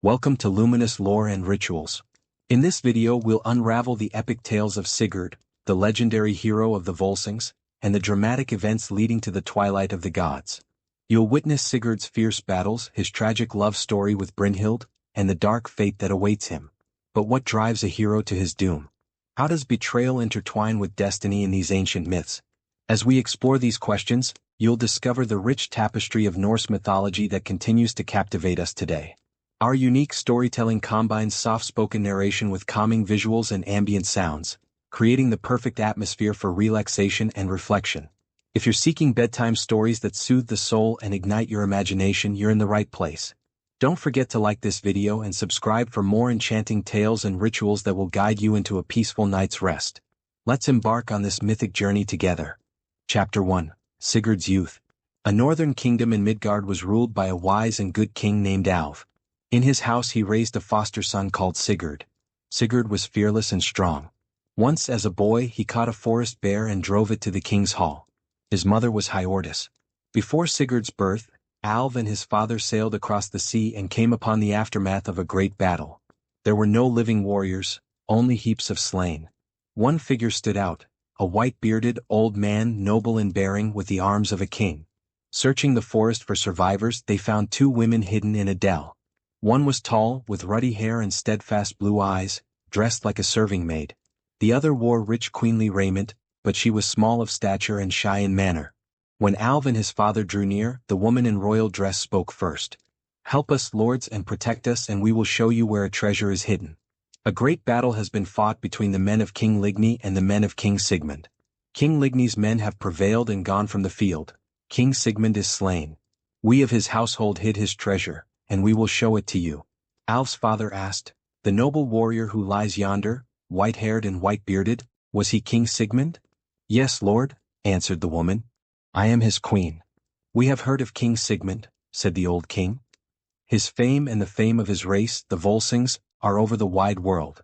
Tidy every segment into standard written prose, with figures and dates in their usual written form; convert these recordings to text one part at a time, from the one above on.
Welcome to Luminous Lore and Rituals. In this video we'll unravel the epic tales of Sigurd, the legendary hero of the Volsungs, and the dramatic events leading to the Twilight of the Gods. You'll witness Sigurd's fierce battles, his tragic love story with Brynhild, and the dark fate that awaits him. But what drives a hero to his doom? How does betrayal intertwine with destiny in these ancient myths? As we explore these questions, you'll discover the rich tapestry of Norse mythology that continues to captivate us today. Our unique storytelling combines soft-spoken narration with calming visuals and ambient sounds, creating the perfect atmosphere for relaxation and reflection. If you're seeking bedtime stories that soothe the soul and ignite your imagination, you're in the right place. Don't forget to like this video and subscribe for more enchanting tales and rituals that will guide you into a peaceful night's rest. Let's embark on this mythic journey together. Chapter 1. Sigurd's Youth. A northern kingdom in Midgard was ruled by a wise and good king named Alv. In his house he raised a foster son called Sigurd. Sigurd was fearless and strong. Once as a boy he caught a forest bear and drove it to the king's hall. His mother was Hiordis. Before Sigurd's birth, Alv and his father sailed across the sea and came upon the aftermath of a great battle. There were no living warriors, only heaps of slain. One figure stood out, a white-bearded old man, noble in bearing, with the arms of a king. Searching the forest for survivors, they found two women hidden in a dell. One was tall, with ruddy hair and steadfast blue eyes, dressed like a serving maid. The other wore rich queenly raiment, but she was small of stature and shy in manner. When Alv and his father drew near, the woman in royal dress spoke first. "Help us, lords, and protect us, and we will show you where a treasure is hidden." A great battle has been fought between the men of King Signy and the men of King Sigmund. King Signy's men have prevailed and gone from the field. King Sigmund is slain. We of his household hid his treasure, and we will show it to you. Alv's father asked, "The noble warrior who lies yonder, white-haired and white-bearded, was he King Sigmund?" "Yes, lord," answered the woman. "I am his queen." "We have heard of King Sigmund," said the old king. "His fame and the fame of his race, the Volsungs, are over the wide world."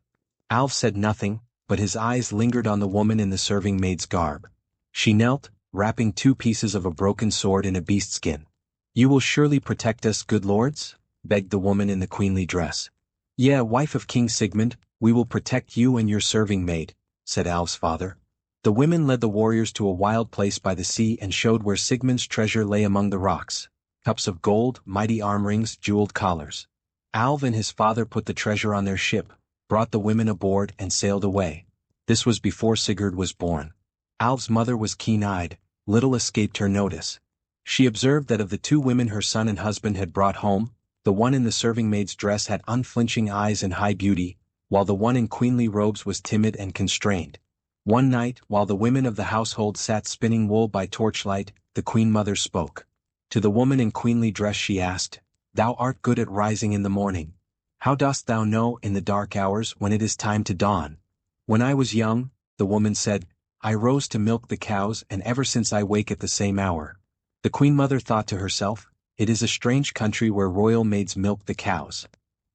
Alv said nothing, but his eyes lingered on the woman in the serving maid's garb. She knelt, wrapping two pieces of a broken sword in a beast skin. "You will surely protect us, good lords?" begged the woman in the queenly dress. "Yeah, wife of King Sigmund, we will protect you and your serving maid," said Alv's father. The women led the warriors to a wild place by the sea and showed where Sigmund's treasure lay among the rocks: cups of gold, mighty arm rings, jeweled collars. Alv and his father put the treasure on their ship, brought the women aboard and sailed away. This was before Sigurd was born. Alv's mother was keen-eyed, little escaped her notice. She observed that of the two women her son and husband had brought home, the one in the serving maid's dress had unflinching eyes and high beauty, while the one in queenly robes was timid and constrained. One night, while the women of the household sat spinning wool by torchlight, the queen mother spoke. To the woman in queenly dress she asked, "Thou art good at rising in the morning. How dost thou know in the dark hours when it is time to dawn?" "When I was young," the woman said, "I rose to milk the cows, and ever since I wake at the same hour." The queen mother thought to herself, "It is a strange country where royal maids milk the cows."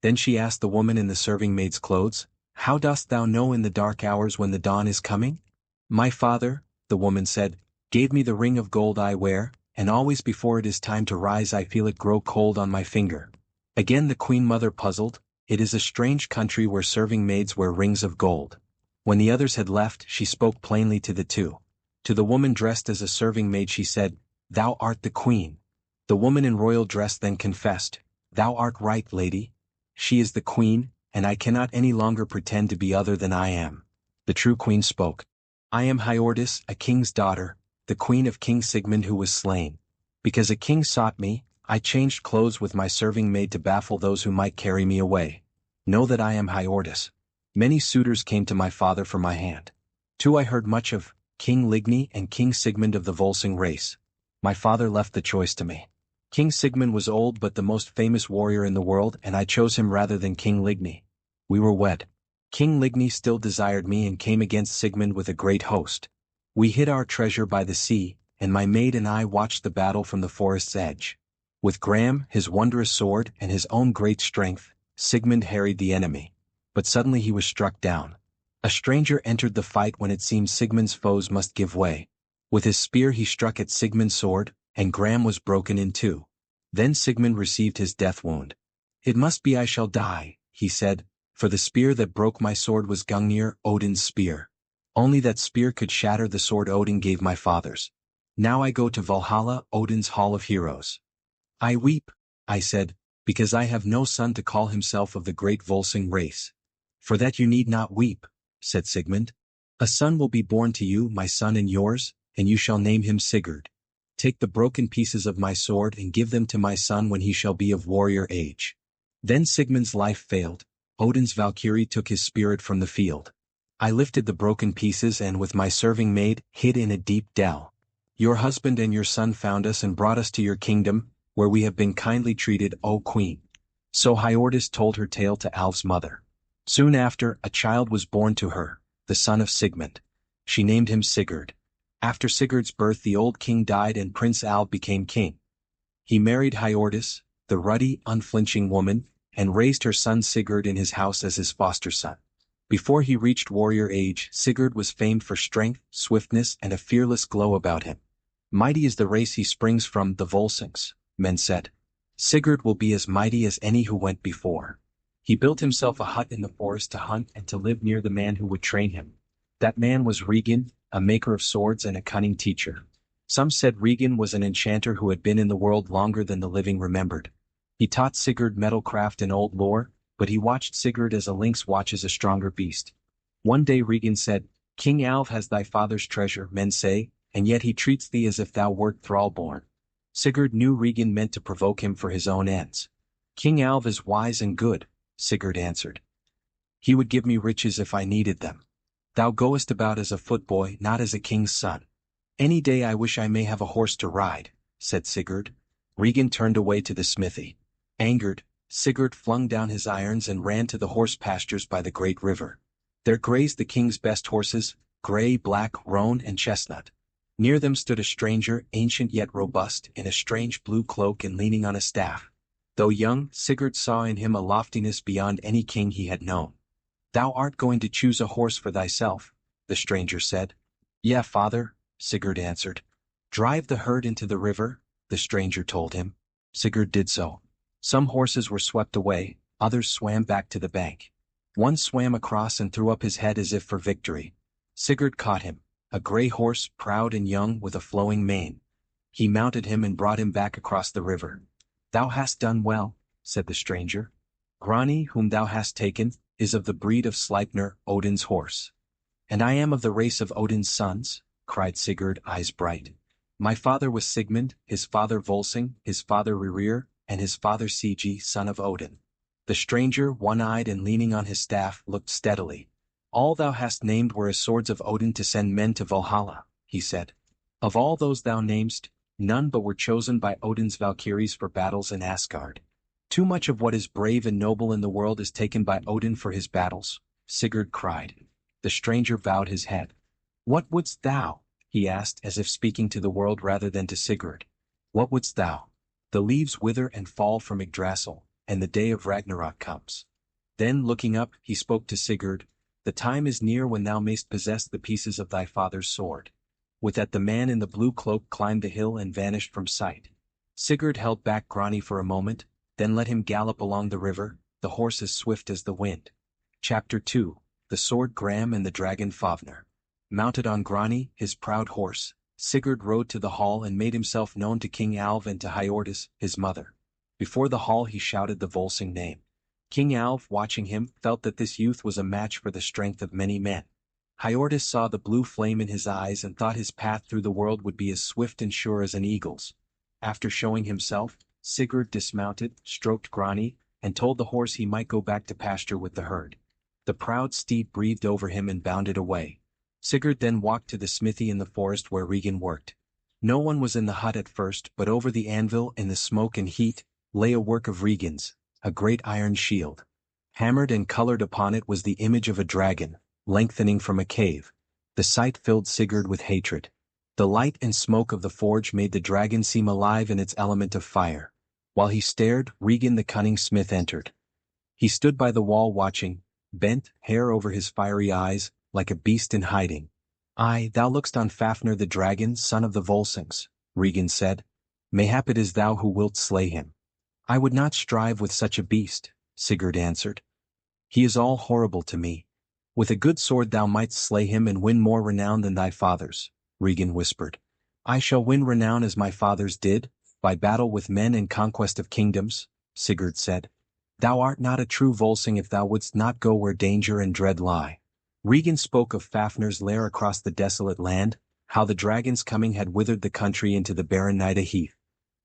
Then she asked the woman in the serving maid's clothes, "How dost thou know in the dark hours when the dawn is coming?" "My father," the woman said, "gave me the ring of gold I wear, and always before it is time to rise I feel it grow cold on my finger." Again the queen mother puzzled, "It is a strange country where serving maids wear rings of gold." When the others had left, she spoke plainly to the two. To the woman dressed as a serving maid she said, "Thou art the queen." The woman in royal dress then confessed, "Thou art right, lady. She is the queen, and I cannot any longer pretend to be other than I am." The true queen spoke. "I am Hiordis, a king's daughter, the queen of King Sigmund who was slain. Because a king sought me, I changed clothes with my serving maid to baffle those who might carry me away. Know that I am Hiordis. Many suitors came to my father for my hand. Two I heard much of, King Signy and King Sigmund of the Volsung race. My father left the choice to me. King Sigmund was old but the most famous warrior in the world, and I chose him rather than King Signy. We were wed. King Signy still desired me and came against Sigmund with a great host. We hid our treasure by the sea, and my maid and I watched the battle from the forest's edge. With Gram, his wondrous sword, and his own great strength, Sigmund harried the enemy. But suddenly he was struck down. A stranger entered the fight when it seemed Sigmund's foes must give way. With his spear he struck at Sigmund's sword, and Gram was broken in two. Then Sigmund received his death wound. It must be I shall die, he said, for the spear that broke my sword was Gungnir, Odin's spear. Only that spear could shatter the sword Odin gave my fathers. Now I go to Valhalla, Odin's hall of heroes. I weep, I said, because I have no son to call himself of the great Volsung race. For that you need not weep, said Sigmund. A son will be born to you, my son and yours, and you shall name him Sigurd. Take the broken pieces of my sword and give them to my son when he shall be of warrior age. Then Sigmund's life failed. Odin's Valkyrie took his spirit from the field. I lifted the broken pieces and with my serving maid hid in a deep dell. Your husband and your son found us and brought us to your kingdom, where we have been kindly treated, O queen. So Hiordis told her tale to Alv's mother. Soon after, a child was born to her, the son of Sigmund. She named him Sigurd. After Sigurd's birth the old king died and Prince Alv became king. He married Hiordis, the ruddy, unflinching woman, and raised her son Sigurd in his house as his foster son. Before he reached warrior age, Sigurd was famed for strength, swiftness, and a fearless glow about him. Mighty is the race he springs from, the Volsungs, men said. Sigurd will be as mighty as any who went before. He built himself a hut in the forest to hunt and to live near the man who would train him. That man was Regan, a maker of swords and a cunning teacher. Some said Regan was an enchanter who had been in the world longer than the living remembered. He taught Sigurd metalcraft and old lore, but he watched Sigurd as a lynx watches a stronger beast. One day Regan said, King Alv has thy father's treasure, men say, and yet he treats thee as if thou wert thrall-born. Sigurd knew Regan meant to provoke him for his own ends. King Alv is wise and good, Sigurd answered. He would give me riches if I needed them. Thou goest about as a footboy, not as a king's son. Any day I wish I may have a horse to ride, said Sigurd. Regan turned away to the smithy. Angered, Sigurd flung down his irons and ran to the horse pastures by the great river. There grazed the king's best horses, gray, black, roan, and chestnut. Near them stood a stranger, ancient yet robust, in a strange blue cloak and leaning on a staff. Though young, Sigurd saw in him a loftiness beyond any king he had known. Thou art going to choose a horse for thyself, the stranger said. Yea, father, Sigurd answered. Drive the herd into the river, the stranger told him. Sigurd did so. Some horses were swept away, others swam back to the bank. One swam across and threw up his head as if for victory. Sigurd caught him, a gray horse, proud and young with a flowing mane. He mounted him and brought him back across the river. Thou hast done well, said the stranger. Grani, whom thou hast taken, is of the breed of Sleipnir, Odin's horse. And I am of the race of Odin's sons, cried Sigurd, eyes bright. My father was Sigmund, his father Volsung, his father Rerir, and his father Signy, son of Odin. The stranger, one-eyed and leaning on his staff, looked steadily. All thou hast named were as swords of Odin to send men to Valhalla, he said. Of all those thou namest, none but were chosen by Odin's Valkyries for battles in Asgard. Too much of what is brave and noble in the world is taken by Odin for his battles, Sigurd cried. The stranger bowed his head. What wouldst thou? He asked as if speaking to the world rather than to Sigurd. What wouldst thou? The leaves wither and fall from Yggdrasil, and the day of Ragnarok comes. Then looking up, he spoke to Sigurd. The time is near when thou mayst possess the pieces of thy father's sword. With that the man in the blue cloak climbed the hill and vanished from sight. Sigurd held back Grani for a moment, then let him gallop along the river, the horse as swift as the wind. Chapter 2, The Sword Gram and the Dragon Fafnir. Mounted on Grani, his proud horse, Sigurd rode to the hall and made himself known to King Alv and to Hiordis, his mother. Before the hall he shouted the Volsung name. King Alv, watching him, felt that this youth was a match for the strength of many men. Hiordis saw the blue flame in his eyes and thought his path through the world would be as swift and sure as an eagle's. After showing himself, Sigurd dismounted, stroked Grani, and told the horse he might go back to pasture with the herd. The proud steed breathed over him and bounded away. Sigurd then walked to the smithy in the forest where Regan worked. No one was in the hut at first, but over the anvil, in the smoke and heat, lay a work of Regan's, a great iron shield. Hammered and colored upon it was the image of a dragon, lengthening from a cave. The sight filled Sigurd with hatred. The light and smoke of the forge made the dragon seem alive in its element of fire. While he stared, Regan the cunning smith entered. He stood by the wall watching, bent, hair over his fiery eyes, like a beast in hiding. Aye, thou look'st on Fafnir the dragon, son of the Volsungs, Regan said. Mayhap it is thou who wilt slay him. I would not strive with such a beast, Sigurd answered. He is all horrible to me. With a good sword thou mightst slay him and win more renown than thy fathers, Regan whispered. I shall win renown as my fathers did, by battle with men and conquest of kingdoms, Sigurd said. Thou art not a true Volsung if thou wouldst not go where danger and dread lie. Regan spoke of Fafnir's lair across the desolate land, how the dragon's coming had withered the country into the barren Nida heath.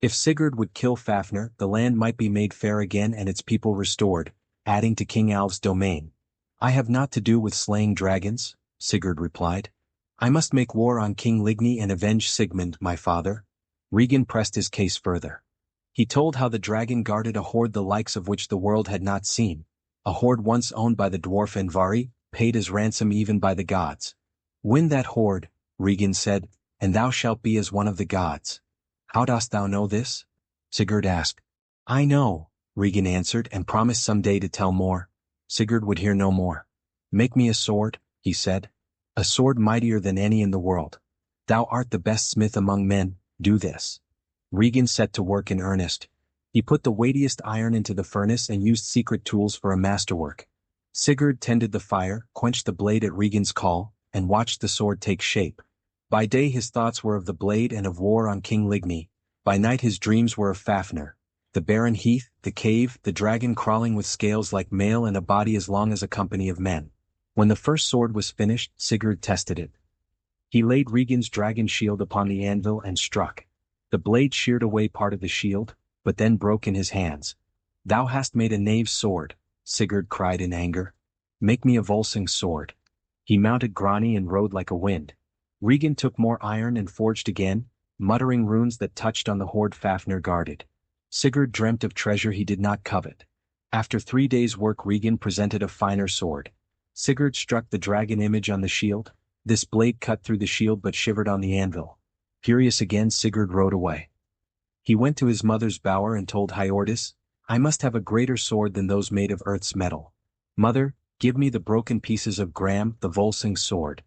If Sigurd would kill Fafnir, the land might be made fair again and its people restored, adding to King Alv's domain. I have naught to do with slaying dragons, Sigurd replied. I must make war on King Signy and avenge Sigmund, my father. Regan pressed his case further. He told how the dragon guarded a hoard the likes of which the world had not seen, a hoard once owned by the dwarf Andvari, paid as ransom even by the gods. Win that hoard, Regan said, and thou shalt be as one of the gods. How dost thou know this? Sigurd asked. I know, Regan answered and promised some day to tell more. Sigurd would hear no more. Make me a sword, he said. A sword mightier than any in the world. Thou art the best smith among men, do this. Regan set to work in earnest. He put the weightiest iron into the furnace and used secret tools for a masterwork. Sigurd tended the fire, quenched the blade at Regan's call, and watched the sword take shape. By day his thoughts were of the blade and of war on King Signy. By night his dreams were of Fafnir, the barren heath, the cave, the dragon crawling with scales like mail and a body as long as a company of men. When the first sword was finished, Sigurd tested it. He laid Regan's dragon shield upon the anvil and struck. The blade sheared away part of the shield, but then broke in his hands. Thou hast made a knave's sword, Sigurd cried in anger. Make me a Volsung sword. He mounted Grani and rode like a wind. Regan took more iron and forged again, muttering runes that touched on the hoard Fafnir guarded. Sigurd dreamt of treasure he did not covet. After 3 days' work Regan presented a finer sword. Sigurd struck the dragon image on the shield. This blade cut through the shield but shivered on the anvil. Furious again Sigurd rode away. He went to his mother's bower and told Hiordis, I must have a greater sword than those made of earth's metal. Mother, give me the broken pieces of Gram, the Volsung sword.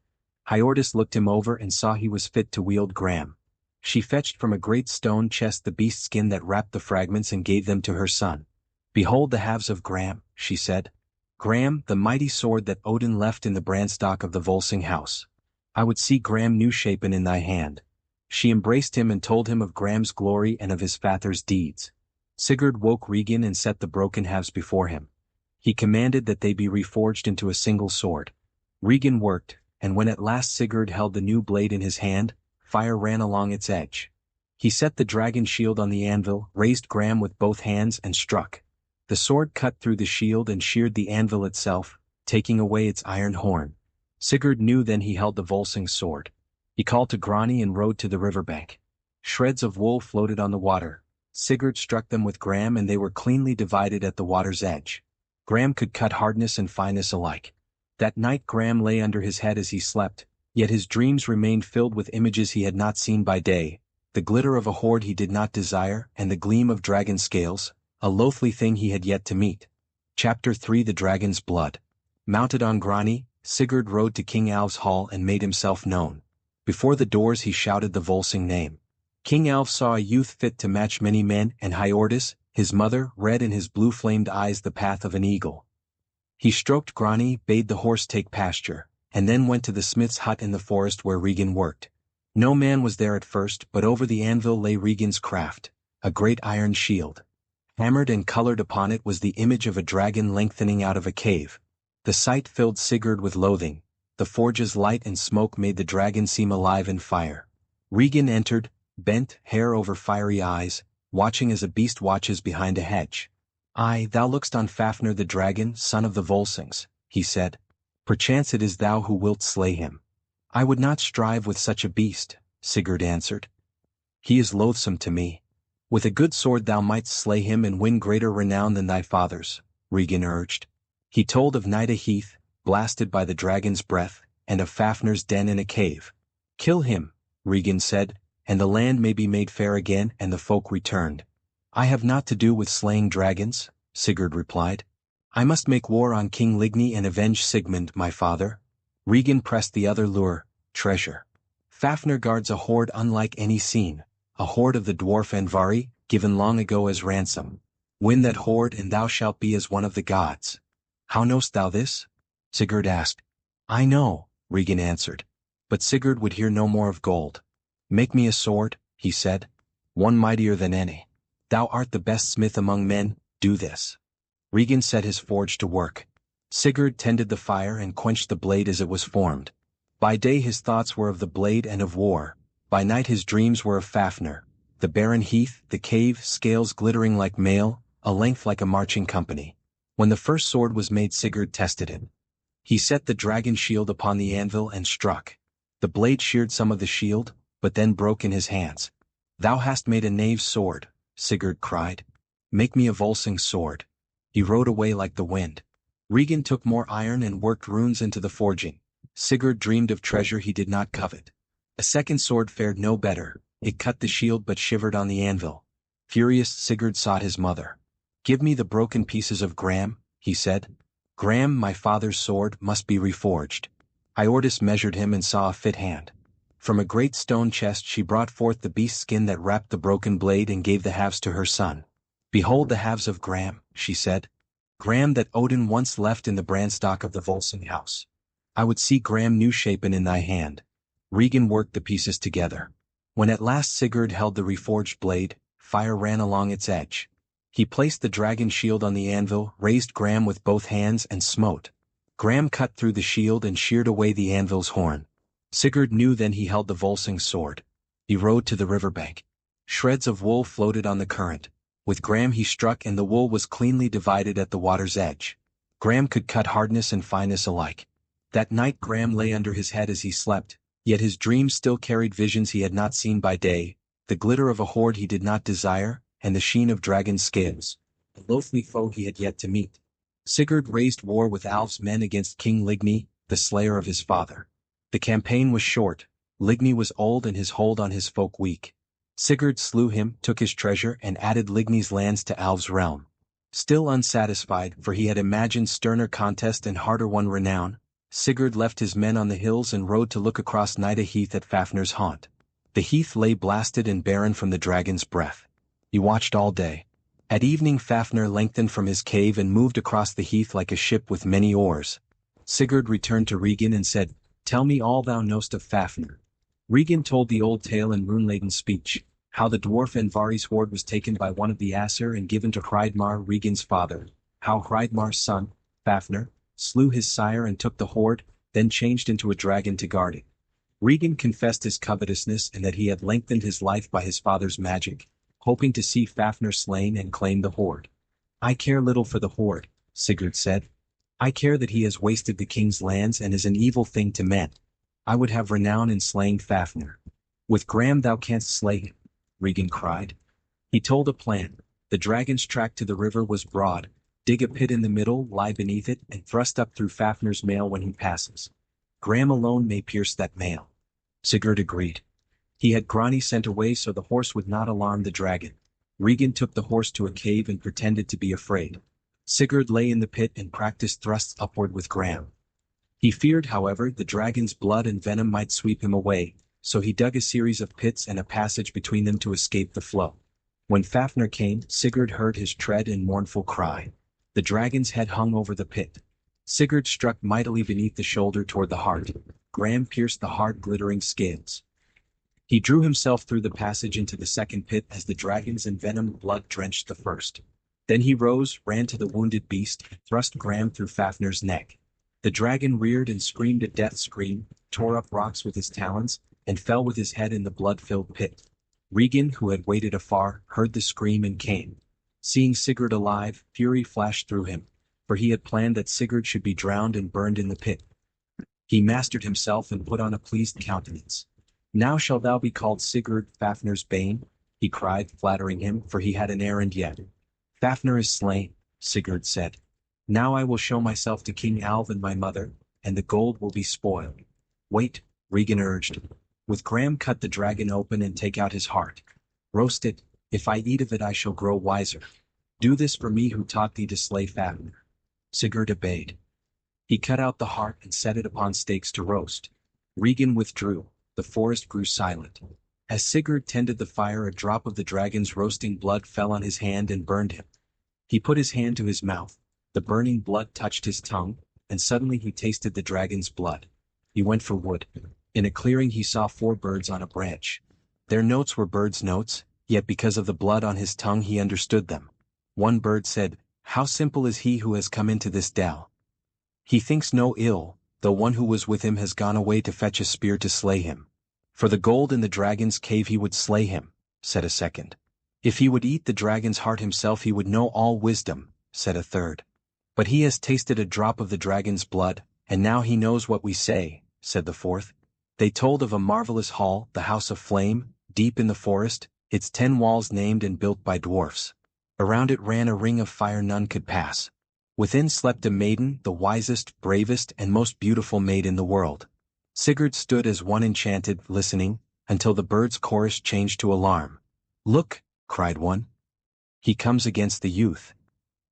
Hiordis looked him over and saw he was fit to wield Gram. She fetched from a great stone chest the beast skin that wrapped the fragments and gave them to her son. Behold the halves of Gram, she said. Gram, the mighty sword that Odin left in the brandstock of the Volsung house. I would see Gram new shapen in thy hand. She embraced him and told him of Gram's glory and of his father's deeds. Sigurd woke Regan and set the broken halves before him. He commanded that they be reforged into a single sword. Regan worked, and when at last Sigurd held the new blade in his hand, fire ran along its edge. He set the dragon shield on the anvil, raised Gram with both hands and struck. The sword cut through the shield and sheared the anvil itself, taking away its iron horn. Sigurd knew then he held the Volsung sword. He called to Grani and rode to the riverbank. Shreds of wool floated on the water. Sigurd struck them with Gram and they were cleanly divided at the water's edge. Gram could cut hardness and fineness alike. That night Gram lay under his head as he slept, yet his dreams remained filled with images he had not seen by day, the glitter of a hoard he did not desire and the gleam of dragon scales, a loathly thing he had yet to meet. Chapter 3 The Dragon's Blood. Mounted on Grani, Sigurd rode to King Alv's hall and made himself known. Before the doors he shouted the Volsung name. King Alv saw a youth fit to match many men and Hiordis, his mother, read in his blue-flamed eyes the path of an eagle. He stroked Grani, bade the horse take pasture, and then went to the smith's hut in the forest where Regan worked. No man was there at first, but over the anvil lay Regan's craft, a great iron shield. Hammered and colored upon it was the image of a dragon lengthening out of a cave. The sight filled Sigurd with loathing. The forge's light and smoke made the dragon seem alive in fire. Regan entered, bent, hair over fiery eyes, watching as a beast watches behind a hedge. Aye, thou look'st on Fafnir the dragon, son of the Volsungs, he said. Perchance it is thou who wilt slay him. I would not strive with such a beast, Sigurd answered. He is loathsome to me. With a good sword thou mightst slay him and win greater renown than thy fathers, Regan urged. He told of Nida Heath, blasted by the dragon's breath, and of Fafnir's den in a cave. Kill him, Regan said, and the land may be made fair again and the folk returned. I have naught to do with slaying dragons, Sigurd replied. I must make war on King Signy and avenge Sigmund, my father. Regan pressed the other lure, treasure. Fafnir guards a hoard unlike any seen, a hoard of the dwarf Andvari, given long ago as ransom. Win that hoard and thou shalt be as one of the gods. How knowst thou this? Sigurd asked. I know, Regan answered. But Sigurd would hear no more of gold. Make me a sword, he said. One mightier than any. Thou art the best smith among men, do this. Regan set his forge to work. Sigurd tended the fire and quenched the blade as it was formed. By day his thoughts were of the blade and of war. By night his dreams were of Fafnir, the barren heath, the cave, scales glittering like mail, a length like a marching company. When the first sword was made, Sigurd tested it. He set the dragon shield upon the anvil and struck. The blade sheared some of the shield, but then broke in his hands. Thou hast made a knave's sword, Sigurd cried. Make me a Volsung sword. He rode away like the wind. Regan took more iron and worked runes into the forging. Sigurd dreamed of treasure he did not covet. A second sword fared no better. It cut the shield but shivered on the anvil. Furious, Sigurd sought his mother. Give me the broken pieces of Gram, he said. Gram, my father's sword, must be reforged. Iordis measured him and saw a fit hand. From a great stone chest she brought forth the beast skin that wrapped the broken blade and gave the halves to her son. Behold the halves of Gram, she said. Gram that Odin once left in the brandstock of the Volsung house. I would see Gram new-shapen in thy hand. Regan worked the pieces together. When at last Sigurd held the reforged blade, fire ran along its edge. He placed the dragon shield on the anvil, raised Gram with both hands and smote. Gram cut through the shield and sheared away the anvil's horn. Sigurd knew then he held the Volsung sword. He rode to the riverbank. Shreds of wool floated on the current. With Gram he struck and the wool was cleanly divided at the water's edge. Gram could cut hardness and fineness alike. That night Gram lay under his head as he slept, yet his dreams still carried visions he had not seen by day, the glitter of a hoard he did not desire, and the sheen of dragon scales, a loathly foe he had yet to meet. Sigurd raised war with Alv's men against King Ligny, the slayer of his father. The campaign was short. Ligny was old and his hold on his folk weak. Sigurd slew him, took his treasure and added Ligny's lands to Alv's realm. Still unsatisfied, for he had imagined sterner contest and harder won renown, Sigurd left his men on the hills and rode to look across Nida Heath at Fafnir's haunt. The heath lay blasted and barren from the dragon's breath. He watched all day. At evening Fafnir lengthened from his cave and moved across the heath like a ship with many oars. Sigurd returned to Regan and said, Tell me all thou knowst of Fafnir. Regan told the old tale in rune-laden speech, how the dwarf Envari's hoard was taken by one of the Aesir and given to Hreidmar, Regan's father, how Hreidmar's son, Fafnir, slew his sire and took the hoard, then changed into a dragon to guard it. Regan confessed his covetousness and that he had lengthened his life by his father's magic, hoping to see Fafnir slain and claim the hoard. I care little for the hoard, Sigurd said. I care that he has wasted the king's lands and is an evil thing to men. I would have renown in slaying Fafnir. With Gram thou canst slay him, Regan cried. He told a plan. The dragon's track to the river was broad. Dig a pit in the middle, lie beneath it, and thrust up through Fafnir's mail when he passes. Gram alone may pierce that mail. Sigurd agreed. He had Grani sent away so the horse would not alarm the dragon. Regan took the horse to a cave and pretended to be afraid. Sigurd lay in the pit and practiced thrusts upward with Gram. He feared, however, the dragon's blood and venom might sweep him away, so he dug a series of pits and a passage between them to escape the flow. When Fafnir came, Sigurd heard his tread and mournful cry. The dragon's head hung over the pit. Sigurd struck mightily beneath the shoulder toward the heart. Gram pierced the hard glittering scales. He drew himself through the passage into the second pit as the dragon's envenomed blood drenched the first. Then he rose, ran to the wounded beast, and thrust Gram through Fafnir's neck. The dragon reared and screamed a death scream, tore up rocks with his talons, and fell with his head in the blood-filled pit. Regan, who had waited afar, heard the scream and came. Seeing Sigurd alive, fury flashed through him, for he had planned that Sigurd should be drowned and burned in the pit. He mastered himself and put on a pleased countenance. Now shalt thou be called Sigurd, Fafnir's bane, he cried, flattering him, for he had an errand yet. Fafnir is slain, Sigurd said. Now I will show myself to King Alv and my mother, and the gold will be spoiled. Wait, Regan urged. With Gram cut the dragon open and take out his heart. Roast it. If I eat of it I shall grow wiser. Do this for me who taught thee to slay Fafnir. Sigurd obeyed. He cut out the heart and set it upon stakes to roast. Regan withdrew. The forest grew silent. As Sigurd tended the fire, a drop of the dragon's roasting blood fell on his hand and burned him. He put his hand to his mouth. The burning blood touched his tongue, and suddenly he tasted the dragon's blood. He went for wood. In a clearing he saw 4 birds on a branch. Their notes were birds' notes, yet because of the blood on his tongue he understood them. One bird said, "How simple is he who has come into this dell. He thinks no ill, though one who was with him has gone away to fetch a spear to slay him. For the gold in the dragon's cave he would slay him," said a second. "If he would eat the dragon's heart himself he would know all wisdom," said a third. "But he has tasted a drop of the dragon's blood, and now he knows what we say," said the fourth. They told of a marvelous hall, the House of Flame, deep in the forest, its 10 walls named and built by dwarfs. Around it ran a ring of fire none could pass. Within slept a maiden, the wisest, bravest, and most beautiful maid in the world. Sigurd stood as one enchanted, listening, until the birds' chorus changed to alarm. "Look!" cried one. "He comes against the youth."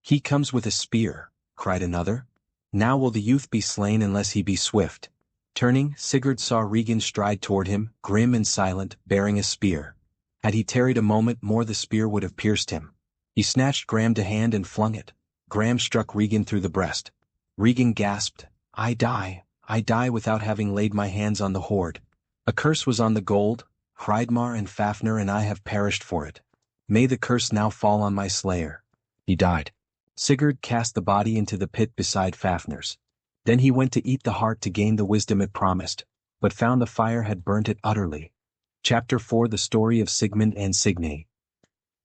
"He comes with a spear," cried another. "Now will the youth be slain unless he be swift." Turning, Sigurd saw Regan stride toward him, grim and silent, bearing a spear. Had he tarried a moment more the spear would have pierced him. He snatched Graham to hand and flung it. Graham struck Regan through the breast. Regan gasped, I die without having laid my hands on the hoard. A curse was on the gold, Hreidmar and Fafnir and I have perished for it. May the curse now fall on my slayer." He died. Sigurd cast the body into the pit beside Fafnir's. Then he went to eat the heart to gain the wisdom it promised, but found the fire had burnt it utterly. Chapter 4 The Story of Sigmund and Signy.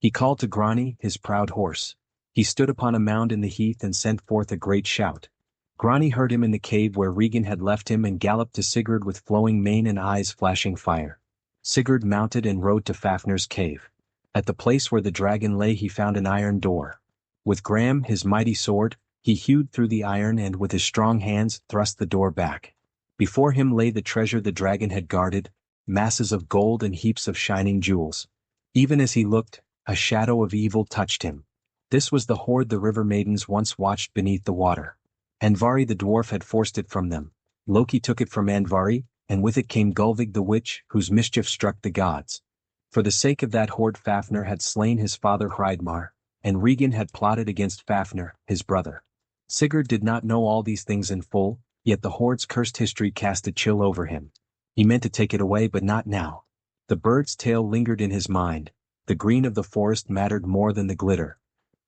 He called to Grani, his proud horse. He stood upon a mound in the heath and sent forth a great shout. Grani heard him in the cave where Regan had left him and galloped to Sigurd with flowing mane and eyes flashing fire. Sigurd mounted and rode to Fafnir's cave. At the place where the dragon lay he found an iron door. With Graham, his mighty sword, he hewed through the iron and with his strong hands thrust the door back. Before him lay the treasure the dragon had guarded, masses of gold and heaps of shining jewels. Even as he looked, a shadow of evil touched him. This was the hoard the river maidens once watched beneath the water. Andvari the dwarf had forced it from them. Loki took it from Andvari, and with it came Gulvig the witch, whose mischief struck the gods. For the sake of that hoard Fafnir had slain his father Hreidmar, and Regan had plotted against Fafnir, his brother. Sigurd did not know all these things in full, yet the hoard's cursed history cast a chill over him. He meant to take it away but not now. The bird's tail lingered in his mind, the green of the forest mattered more than the glitter.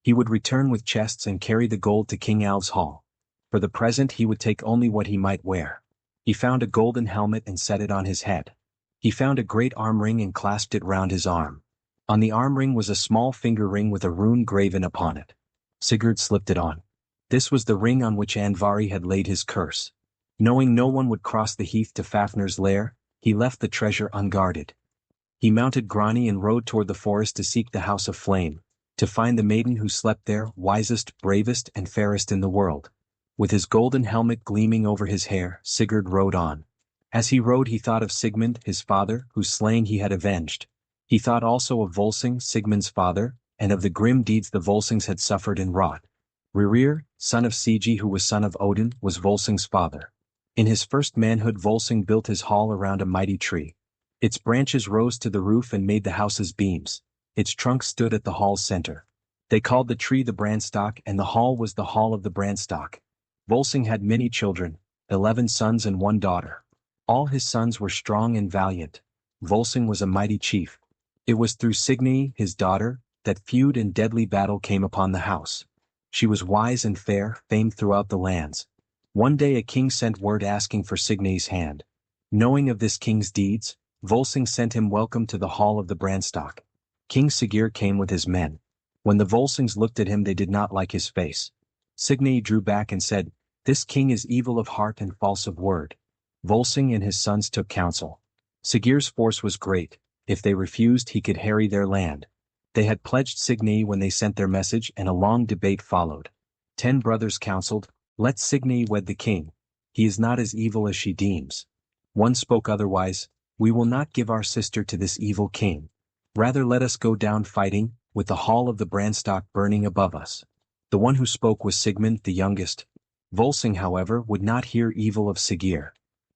He would return with chests and carry the gold to King Alv's hall. For the present he would take only what he might wear. He found a golden helmet and set it on his head. He found a great arm ring and clasped it round his arm. On the arm ring was a small finger ring with a rune graven upon it. Sigurd slipped it on. This was the ring on which Andvari had laid his curse. Knowing no one would cross the heath to Fafnir's lair, he left the treasure unguarded. He mounted Grani and rode toward the forest to seek the House of Flame, to find the maiden who slept there, wisest, bravest, and fairest in the world. With his golden helmet gleaming over his hair, Sigurd rode on. As he rode he thought of Sigmund, his father, whose slaying he had avenged. He thought also of Volsung, Sigmund's father, and of the grim deeds the Volsungs had suffered and wrought. Rerir, son of Signy who was son of Odin, was Volsung's father. In his first manhood Volsung built his hall around a mighty tree. Its branches rose to the roof and made the house's beams. Its trunk stood at the hall's center. They called the tree the Branstock and the hall was the Hall of the Branstock. Volsung had many children, 11 sons and 1 daughter. All his sons were strong and valiant. Volsung was a mighty chief. It was through Signy, his daughter, that feud and deadly battle came upon the house. She was wise and fair, famed throughout the lands. One day a king sent word asking for Signy's hand. Knowing of this king's deeds, Volsung sent him welcome to the hall of the Branstock. King Sigurd came with his men. When the Volsungs looked at him they did not like his face. Signy drew back and said, "This king is evil of heart and false of word." Volsung and his sons took counsel. Sigurd's force was great. If they refused he could harry their land. They had pledged Signy when they sent their message and a long debate followed. 10 brothers counseled, "Let Signy wed the king. He is not as evil as she deems." One spoke otherwise, "We will not give our sister to this evil king. Rather let us go down fighting, with the hall of the Branstock burning above us." The one who spoke was Sigmund the youngest. Volsung, however, would not hear evil of Sigurd.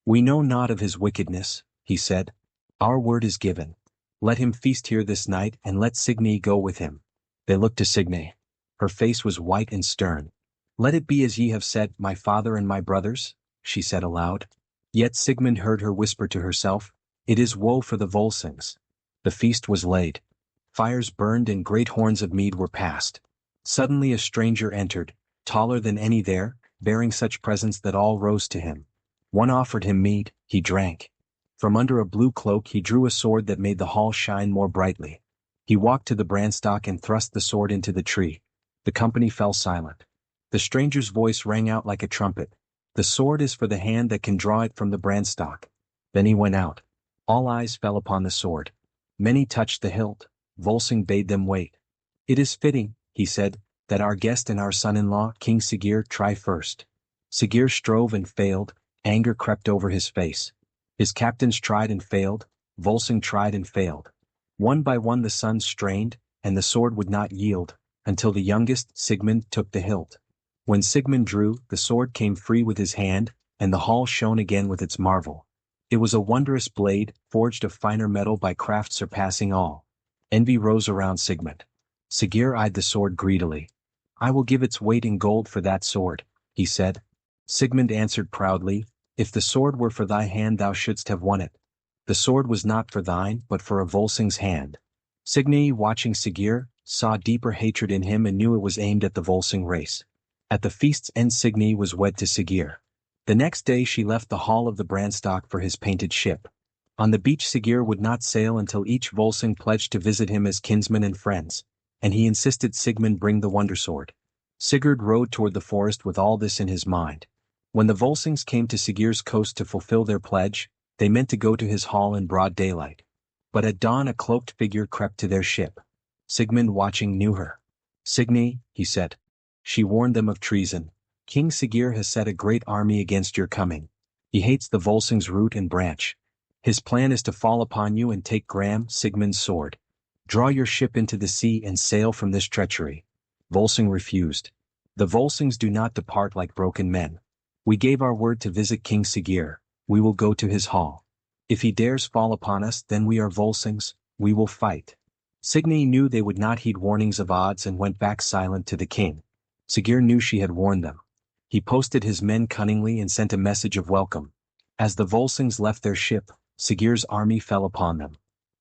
"We know not of his wickedness," he said. "Our word is given. Let him feast here this night and let Signy go with him." They looked to Signy. Her face was white and stern. "Let it be as ye have said, my father and my brothers," she said aloud. Yet Sigmund heard her whisper to herself, "It is woe for the Volsungs." The feast was laid. Fires burned and great horns of mead were passed. Suddenly a stranger entered, taller than any there, bearing such presents that all rose to him. One offered him mead, he drank. From under a blue cloak he drew a sword that made the hall shine more brightly. He walked to the branstock and thrust the sword into the tree. The company fell silent. The stranger's voice rang out like a trumpet. "The sword is for the hand that can draw it from the branstock." Then he went out. All eyes fell upon the sword. Many touched the hilt. Volsung bade them wait. "It is fitting," he said, "that our guest and our son-in-law, King Sigurd, try first." Sigurd strove and failed. Anger crept over his face. His captains tried and failed. Volsung tried and failed. One by one the sons strained, and the sword would not yield, until the youngest, Sigmund, took the hilt. When Sigmund drew, the sword came free with his hand, and the hall shone again with its marvel. It was a wondrous blade, forged of finer metal by craft surpassing all. Envy rose around Sigmund. Sigurd eyed the sword greedily. "I will give its weight in gold for that sword," he said. Sigmund answered proudly, "If the sword were for thy hand thou shouldst have won it." The sword was not for thine, but for a Volsung's hand. Signy, watching Sigurd, saw deeper hatred in him and knew it was aimed at the Volsung race. At the feast's end Signy was wed to Sigurd. The next day she left the hall of the Branstock for his painted ship. On the beach Sigurd would not sail until each Volsung pledged to visit him as kinsmen and friends, and he insisted Sigmund bring the wondersword. Sigurd rode toward the forest with all this in his mind. When the Volsungs came to Sigurd's coast to fulfill their pledge, they meant to go to his hall in broad daylight. But at dawn a cloaked figure crept to their ship. Sigmund, watching, knew her. "Signy," he said. She warned them of treason. "King Sigurd has set a great army against your coming. He hates the Volsungs root and branch. His plan is to fall upon you and take Gram, Sigmund's sword. Draw your ship into the sea and sail from this treachery." Volsung refused. "The Volsungs do not depart like broken men. We gave our word to visit King Sigurd. We will go to his hall. If he dares fall upon us, then we are Volsungs, we will fight." Signy knew they would not heed warnings of odds and went back silent to the king. Sigurd knew she had warned them. He posted his men cunningly and sent a message of welcome. As the Volsungs left their ship, Sigurd's army fell upon them.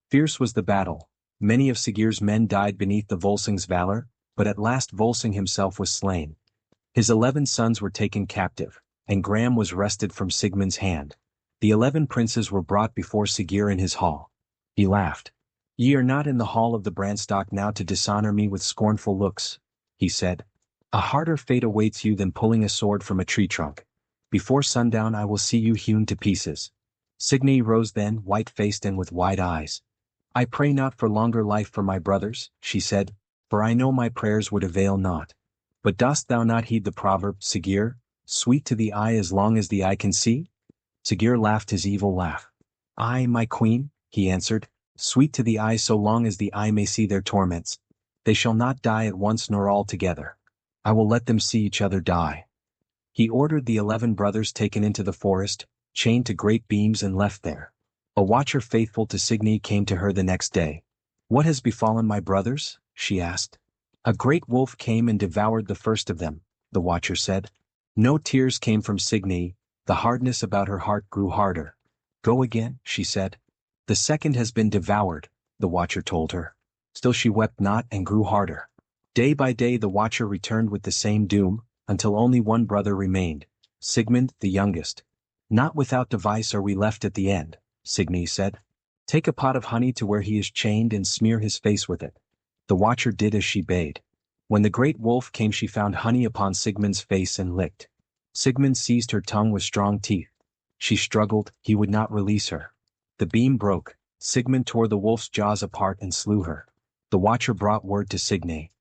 Fierce was the battle. Many of Sigurd's men died beneath the Volsungs' valor, but at last Volsung himself was slain. His 11 sons were taken captive, and Gram was wrested from Sigmund's hand. The 11 princes were brought before Sigurd in his hall. He laughed. "Ye are not in the hall of the Branstock now to dishonor me with scornful looks," he said. "A harder fate awaits you than pulling a sword from a tree trunk. Before sundown I will see you hewn to pieces." Signy rose then, white-faced and with wide eyes. "I pray not for longer life for my brothers," she said, "for I know my prayers would avail naught. But dost thou not heed the proverb, Sigurd, sweet to the eye as long as the eye can see?" Sigurd laughed his evil laugh. "Aye, my queen," he answered, "sweet to the eye so long as the eye may see their torments. They shall not die at once nor all together. I will let them see each other die." He ordered the 11 brothers taken into the forest, chained to great beams and left there. A watcher faithful to Signy came to her the next day. "What has befallen my brothers?" she asked. "A great wolf came and devoured the first of them," the watcher said. No tears came from Signy. The hardness about her heart grew harder. "Go again," she said. "The second has been devoured," the watcher told her. Still she wept not and grew harder. Day by day the watcher returned with the same doom, until only one brother remained, Sigmund, the youngest. "Not without device are we left at the end," Signy said. "Take a pot of honey to where he is chained and smear his face with it." The watcher did as she bade. When the great wolf came she found honey upon Sigmund's face and licked. Sigmund seized her tongue with strong teeth. She struggled, he would not release her. The beam broke. Sigmund tore the wolf's jaws apart and slew her. The watcher brought word to Signy.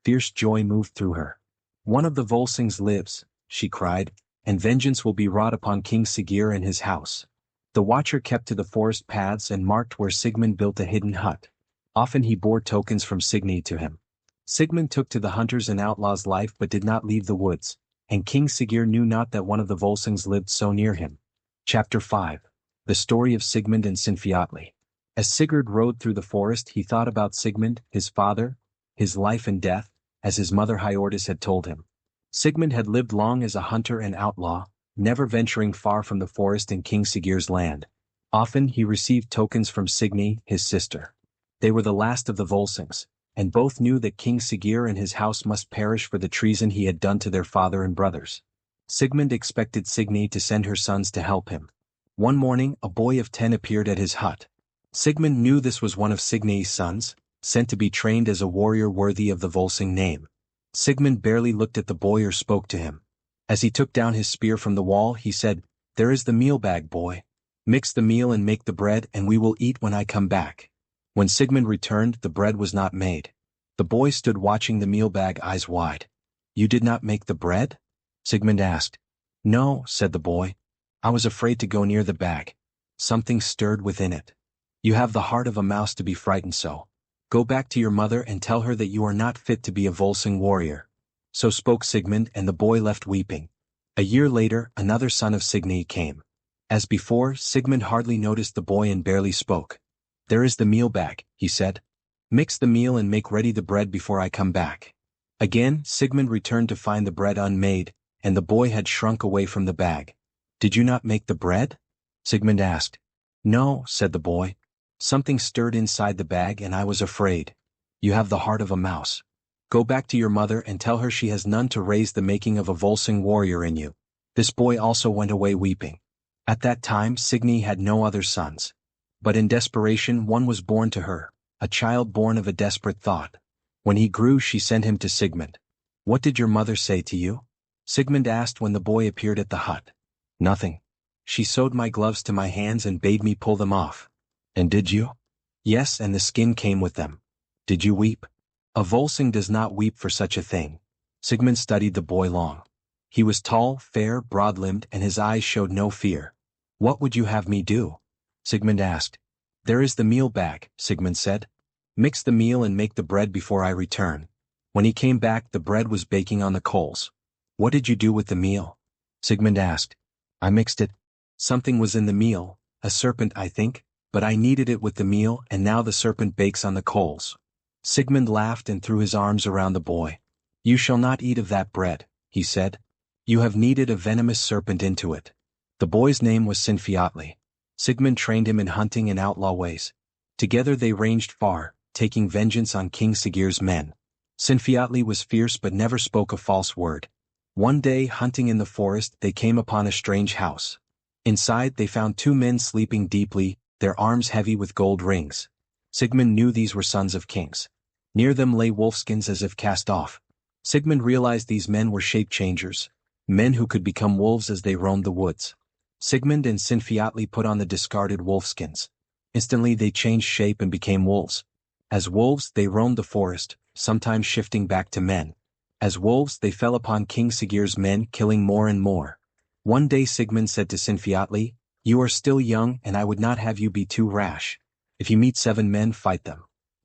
Fierce joy moved through her. "One of the Volsungs lives," she cried, "and vengeance will be wrought upon King Sigurd and his house." The watcher kept to the forest paths and marked where Sigmund built a hidden hut. Often he bore tokens from Signy to him. Sigmund took to the hunter's and outlaw's life but did not leave the woods, and King Sigurd knew not that one of the Volsungs lived so near him. Chapter 5. The Story of Sigmund and Sinfiotli. As Sigurd rode through the forest he thought about Sigmund, his father, his life and death, as his mother Hiordis had told him. Sigmund had lived long as a hunter and outlaw, never venturing far from the forest in King Sigurd's land. Often he received tokens from Signy, his sister. They were the last of the Volsungs, and both knew that King Sigurd and his house must perish for the treason he had done to their father and brothers. Sigmund expected Signy to send her sons to help him. One morning a boy of 10 appeared at his hut. Sigmund knew this was one of Signy's sons, sent to be trained as a warrior worthy of the Volsung name. Sigmund barely looked at the boy or spoke to him. As he took down his spear from the wall he said, "There is the meal bag, boy. Mix the meal and make the bread and we will eat when I come back." When Sigmund returned the bread was not made. The boy stood watching the meal bag, eyes wide. "You did not make the bread?" Sigmund asked. "No," said the boy. "I was afraid to go near the bag. Something stirred within it. You have the heart of a mouse to be frightened so. Go back to your mother and tell her that you are not fit to be a Volsung warrior." So spoke Sigmund and the boy left weeping. A year later another son of Signy came. As before, Sigmund hardly noticed the boy and barely spoke. "There is the meal bag," he said. "Mix the meal and make ready the bread before I come back." Again Sigmund returned to find the bread unmade, and the boy had shrunk away from the bag. "Did you not make the bread?" Sigmund asked. "No," said the boy. "Something stirred inside the bag and I was afraid. You have the heart of a mouse. Go back to your mother and tell her she has none to raise the making of a Volsung warrior in you." This boy also went away weeping. At that time Signy had no other sons. But in desperation one was born to her, a child born of a desperate thought. When he grew she sent him to Sigmund. "What did your mother say to you?" Sigmund asked when the boy appeared at the hut. "Nothing. She sewed my gloves to my hands and bade me pull them off." "And did you?" "Yes, and the skin came with them." "Did you weep?" "A Volsung does not weep for such a thing." Sigmund studied the boy long. He was tall, fair, broad-limbed, and his eyes showed no fear. "What would you have me do?" Sigmund asked. "There is the meal bag," Sigmund said. "Mix the meal and make the bread before I return." When he came back the bread was baking on the coals. "What did you do with the meal?" Sigmund asked. "I mixed it. Something was in the meal, a serpent I think, but I kneaded it with the meal and now the serpent bakes on the coals." Sigmund laughed and threw his arms around the boy. "You shall not eat of that bread," he said. "You have kneaded a venomous serpent into it." The boy's name was Sinfiotli. Sigmund trained him in hunting and outlaw ways. Together they ranged far, taking vengeance on King Sigurd's men. Sinfiotli was fierce but never spoke a false word. One day hunting in the forest they came upon a strange house. Inside they found 2 men sleeping deeply, their arms heavy with gold rings. Sigmund knew these were sons of kings. Near them lay wolfskins as if cast off. Sigmund realized these men were shape-changers, men who could become wolves as they roamed the woods. Sigmund and Sinfiotli put on the discarded wolfskins. Instantly they changed shape and became wolves. As wolves they roamed the forest, sometimes shifting back to men. As wolves they fell upon King Sigurd's men, killing more and more. One day Sigmund said to Sinfiotli, "You are still young and I would not have you be too rash. If you meet 7 men, fight them.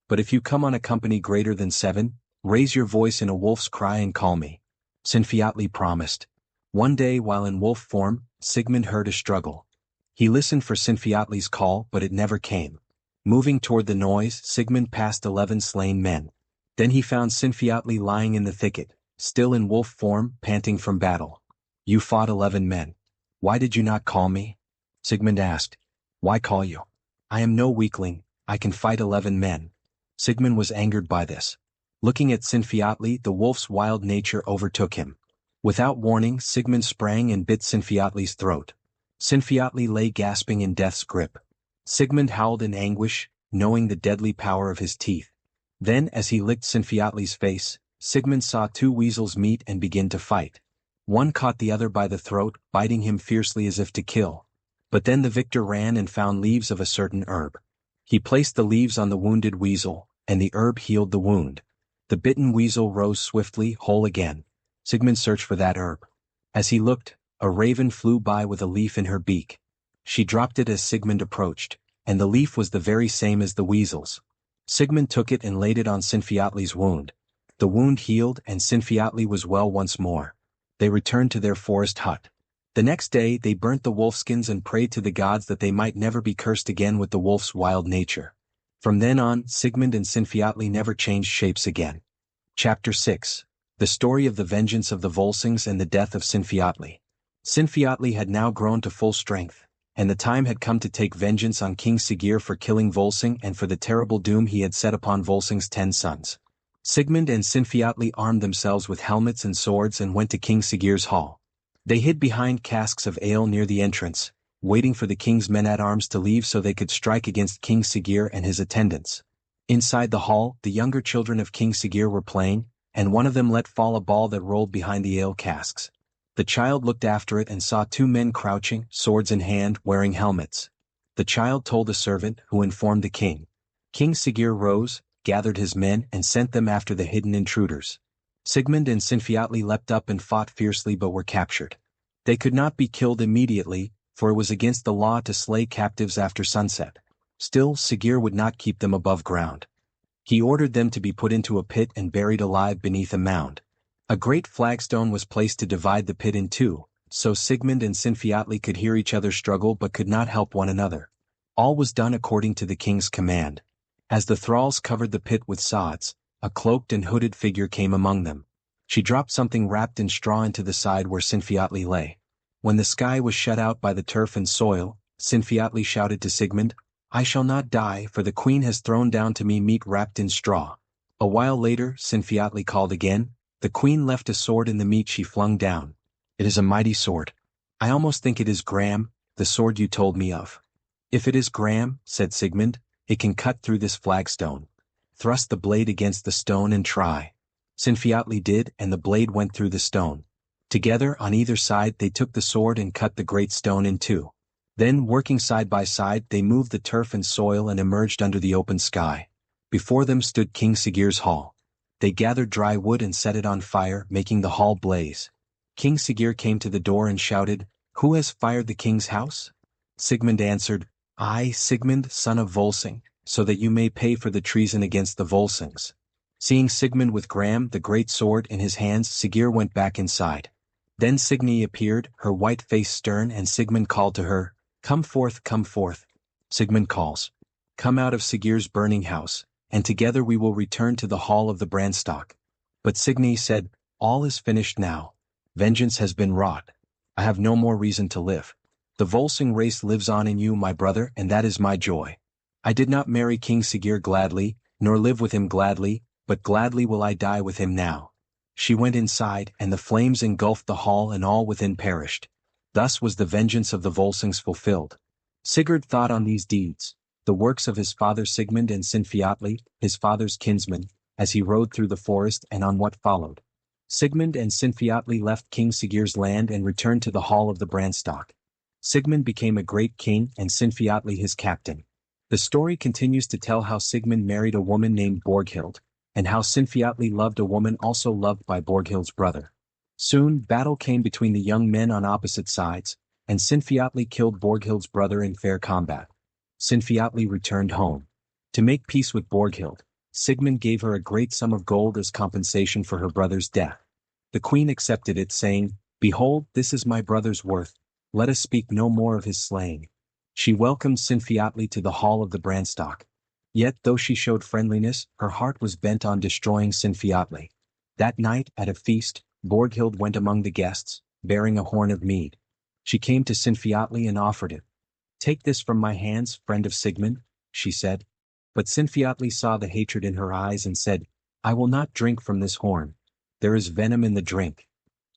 But if you come on a company greater than 7, raise your voice in a wolf's cry and call me." Sinfiotli promised. One day while in wolf form, Sigmund heard a struggle. He listened for Sinfiotli's call but it never came. Moving toward the noise, Sigmund passed 11 slain men. Then he found Sinfiotli lying in the thicket, still in wolf form, panting from battle. "You fought 11 men. Why did you not call me?" Sigmund asked. "Why call you? I am no weakling, I can fight 11 men." Sigmund was angered by this. Looking at Sinfiotli, the wolf's wild nature overtook him. Without warning, Sigmund sprang and bit Sinfiotli's throat. Sinfiotli lay gasping in death's grip. Sigmund howled in anguish, knowing the deadly power of his teeth. Then, as he licked Sinfiotli's face, Sigmund saw 2 weasels meet and begin to fight. One caught the other by the throat, biting him fiercely as if to kill. But then the victor ran and found leaves of a certain herb. He placed the leaves on the wounded weasel, and the herb healed the wound. The bitten weasel rose swiftly, whole again. Sigmund searched for that herb. As he looked, a raven flew by with a leaf in her beak. She dropped it as Sigmund approached, and the leaf was the very same as the weasel's. Sigmund took it and laid it on Sinfiotli's wound. The wound healed and Sinfiotli was well once more. They returned to their forest hut. The next day they burnt the wolfskins and prayed to the gods that they might never be cursed again with the wolf's wild nature. From then on, Sigmund and Sinfiotli never changed shapes again. Chapter 6. The Story of the Vengeance of the Volsungs and the Death of Sinfiotli. Sinfiotli had now grown to full strength, and the time had come to take vengeance on King Sigurd for killing Volsung and for the terrible doom he had set upon Volsung's 10 sons. Sigmund and Sinfiotli armed themselves with helmets and swords and went to King Sigurd's hall. They hid behind casks of ale near the entrance, waiting for the king's men-at-arms to leave so they could strike against King Sigurd and his attendants. Inside the hall, the younger children of King Sigurd were playing, and one of them let fall a ball that rolled behind the ale casks. The child looked after it and saw 2 men crouching, swords in hand, wearing helmets. The child told a servant, who informed the king. King Sigurd rose, gathered his men and sent them after the hidden intruders. Sigmund and Sinfiotli leapt up and fought fiercely but were captured. They could not be killed immediately, for it was against the law to slay captives after sunset. Still, Sigurd would not keep them above ground. He ordered them to be put into a pit and buried alive beneath a mound. A great flagstone was placed to divide the pit in 2, so Sigmund and Sinfiotli could hear each other struggle but could not help one another. All was done according to the king's command. As the thralls covered the pit with sods, a cloaked and hooded figure came among them. She dropped something wrapped in straw into the side where Sinfiotli lay. When the sky was shut out by the turf and soil, Sinfiotli shouted to Sigmund, "I shall not die, for the queen has thrown down to me meat wrapped in straw." A while later, Sinfiotli called again. The queen left a sword in the meat she flung down. "It is a mighty sword. I almost think it is Gram, the sword you told me of." "If it is Gram," said Sigmund, "it can cut through this flagstone. Thrust the blade against the stone and try." Sinfiotli did, and the blade went through the stone. Together, on either side, they took the sword and cut the great stone in 2. Then, working side by side, they moved the turf and soil and emerged under the open sky. Before them stood King Sigurd's hall. They gathered dry wood and set it on fire, making the hall blaze. King Sigurd came to the door and shouted, "Who has fired the king's house?" Sigmund answered, "I, Sigmund, son of Volsung, so that you may pay for the treason against the Volsungs." Seeing Sigmund with Gram, the great sword, in his hands, Sigurd went back inside. Then Signy appeared, her white face stern, and Sigmund called to her, "Come forth, come forth." Sigmund calls, "Come out of Sigurd's burning house, and together we will return to the hall of the Brandstock." But Signy said, "All is finished now. Vengeance has been wrought. I have no more reason to live. The Volsung race lives on in you, my brother, and that is my joy. I did not marry King Sigurd gladly, nor live with him gladly, but gladly will I die with him now." She went inside, and the flames engulfed the hall and all within perished. Thus was the vengeance of the Volsungs fulfilled. Sigurd thought on these deeds, the works of his father Sigmund and Sinfiotli, his father's kinsmen, as he rode through the forest and on what followed. Sigmund and Sinfiotli left King Sigurd's land and returned to the hall of the Brandstock. Sigmund became a great king and Sinfiotli his captain. The story continues to tell how Sigmund married a woman named Borghild, and how Sinfiotli loved a woman also loved by Borghild's brother. Soon, battle came between the young men on opposite sides, and Sinfiotli killed Borghild's brother in fair combat. Sinfiotli returned home. To make peace with Borghild, Sigmund gave her a great sum of gold as compensation for her brother's death. The queen accepted it, saying, "Behold, this is my brother's worth, let us speak no more of his slaying." She welcomed Sinfiotli to the hall of the Brandstock. Yet, though she showed friendliness, her heart was bent on destroying Sinfiotli. That night, at a feast, Borghild went among the guests, bearing a horn of mead. She came to Sinfiotli and offered it. "Take this from my hands, friend of Sigmund," she said. But Sinfiotli saw the hatred in her eyes and said, "I will not drink from this horn. There is venom in the drink."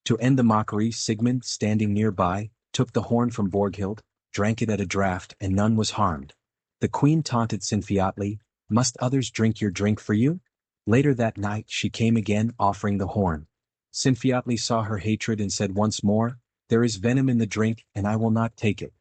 To end the mockery, Sigmund, standing nearby, took the horn from Borghild, drank it at a draught, and none was harmed. The queen taunted Sinfiotli, "Must others drink your drink for you?" Later that night she came again, offering the horn. Sinfiotli saw her hatred and said once more, "There is venom in the drink, and I will not take it."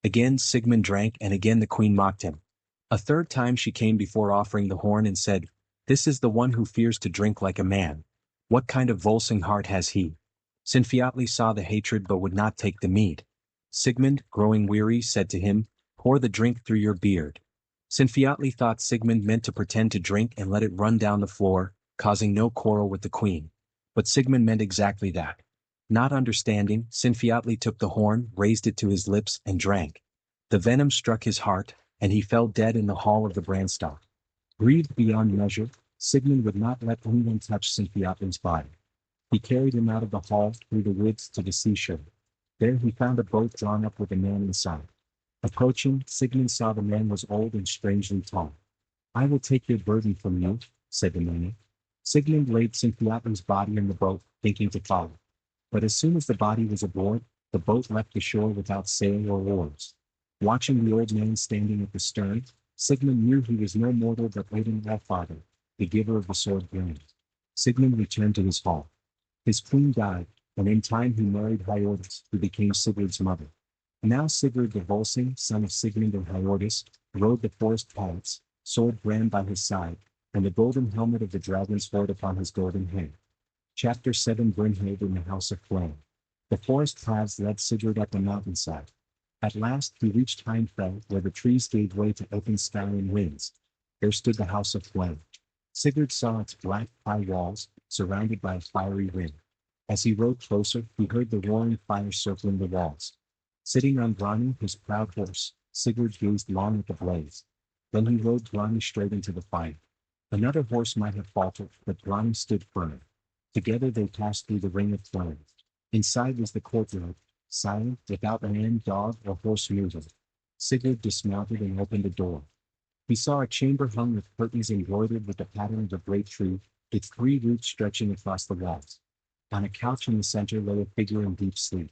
Again Sigmund drank, and again the queen mocked him. A third time she came before offering the horn and said, "This is the one who fears to drink like a man. What kind of Volsung heart has he?" Sinfiotli saw the hatred but would not take the mead. Sigmund, growing weary, said to him, "Pour the drink through your beard." Sinfiotli thought Sigmund meant to pretend to drink and let it run down the floor, causing no quarrel with the queen. But Sigmund meant exactly that. Not understanding, Sinfiotli took the horn, raised it to his lips, and drank. The venom struck his heart, and he fell dead in the hall of the Brandstock. Grieved beyond measure, Sigmund would not let anyone touch Sinfiotli's body. He carried him out of the hall through the woods to the seashore. There he found a boat drawn up with a man inside. Approaching, Sigmund saw the man was old and strangely tall. "I will take your burden from you," said the man. Sigmund laid Sinfiotli's body in the boat, thinking to follow. But as soon as the body was aboard, the boat left the shore without sail or oars. Watching the old man standing at the stern, Sigmund knew he was no mortal but Odin Allfather, the giver of the sword brand. Sigmund returned to his hall. His queen died, and in time he married Hiordis, who became Sigurd's mother. Now Sigurd the Volsung, son of Sigmund and Hiordis, rode the forest paths, sword brand by his side, and the golden helmet of the dragon's sword upon his golden head. Chapter 7 Brynhild in the House of Flame. The forest paths led Sigurd up the mountainside. At last he reached Heimfell, where the trees gave way to open sky and winds. There stood the House of Flame. Sigurd saw its black, high walls, surrounded by a fiery ring. As he rode closer, he heard the roaring fire circling the walls. Sitting on Grani, his proud horse, Sigurd gazed long at the blaze. Then he rode Grani straight into the fire. Another horse might have faltered, but Grani stood firm. Together they passed through the ring of flames. Inside was the courtyard, silent, without man, dog, or horse moving. Sigurd dismounted and opened the door. He saw a chamber hung with curtains embroidered with the pattern of a great tree, its 3 roots stretching across the walls. On a couch in the center lay a figure in deep sleep.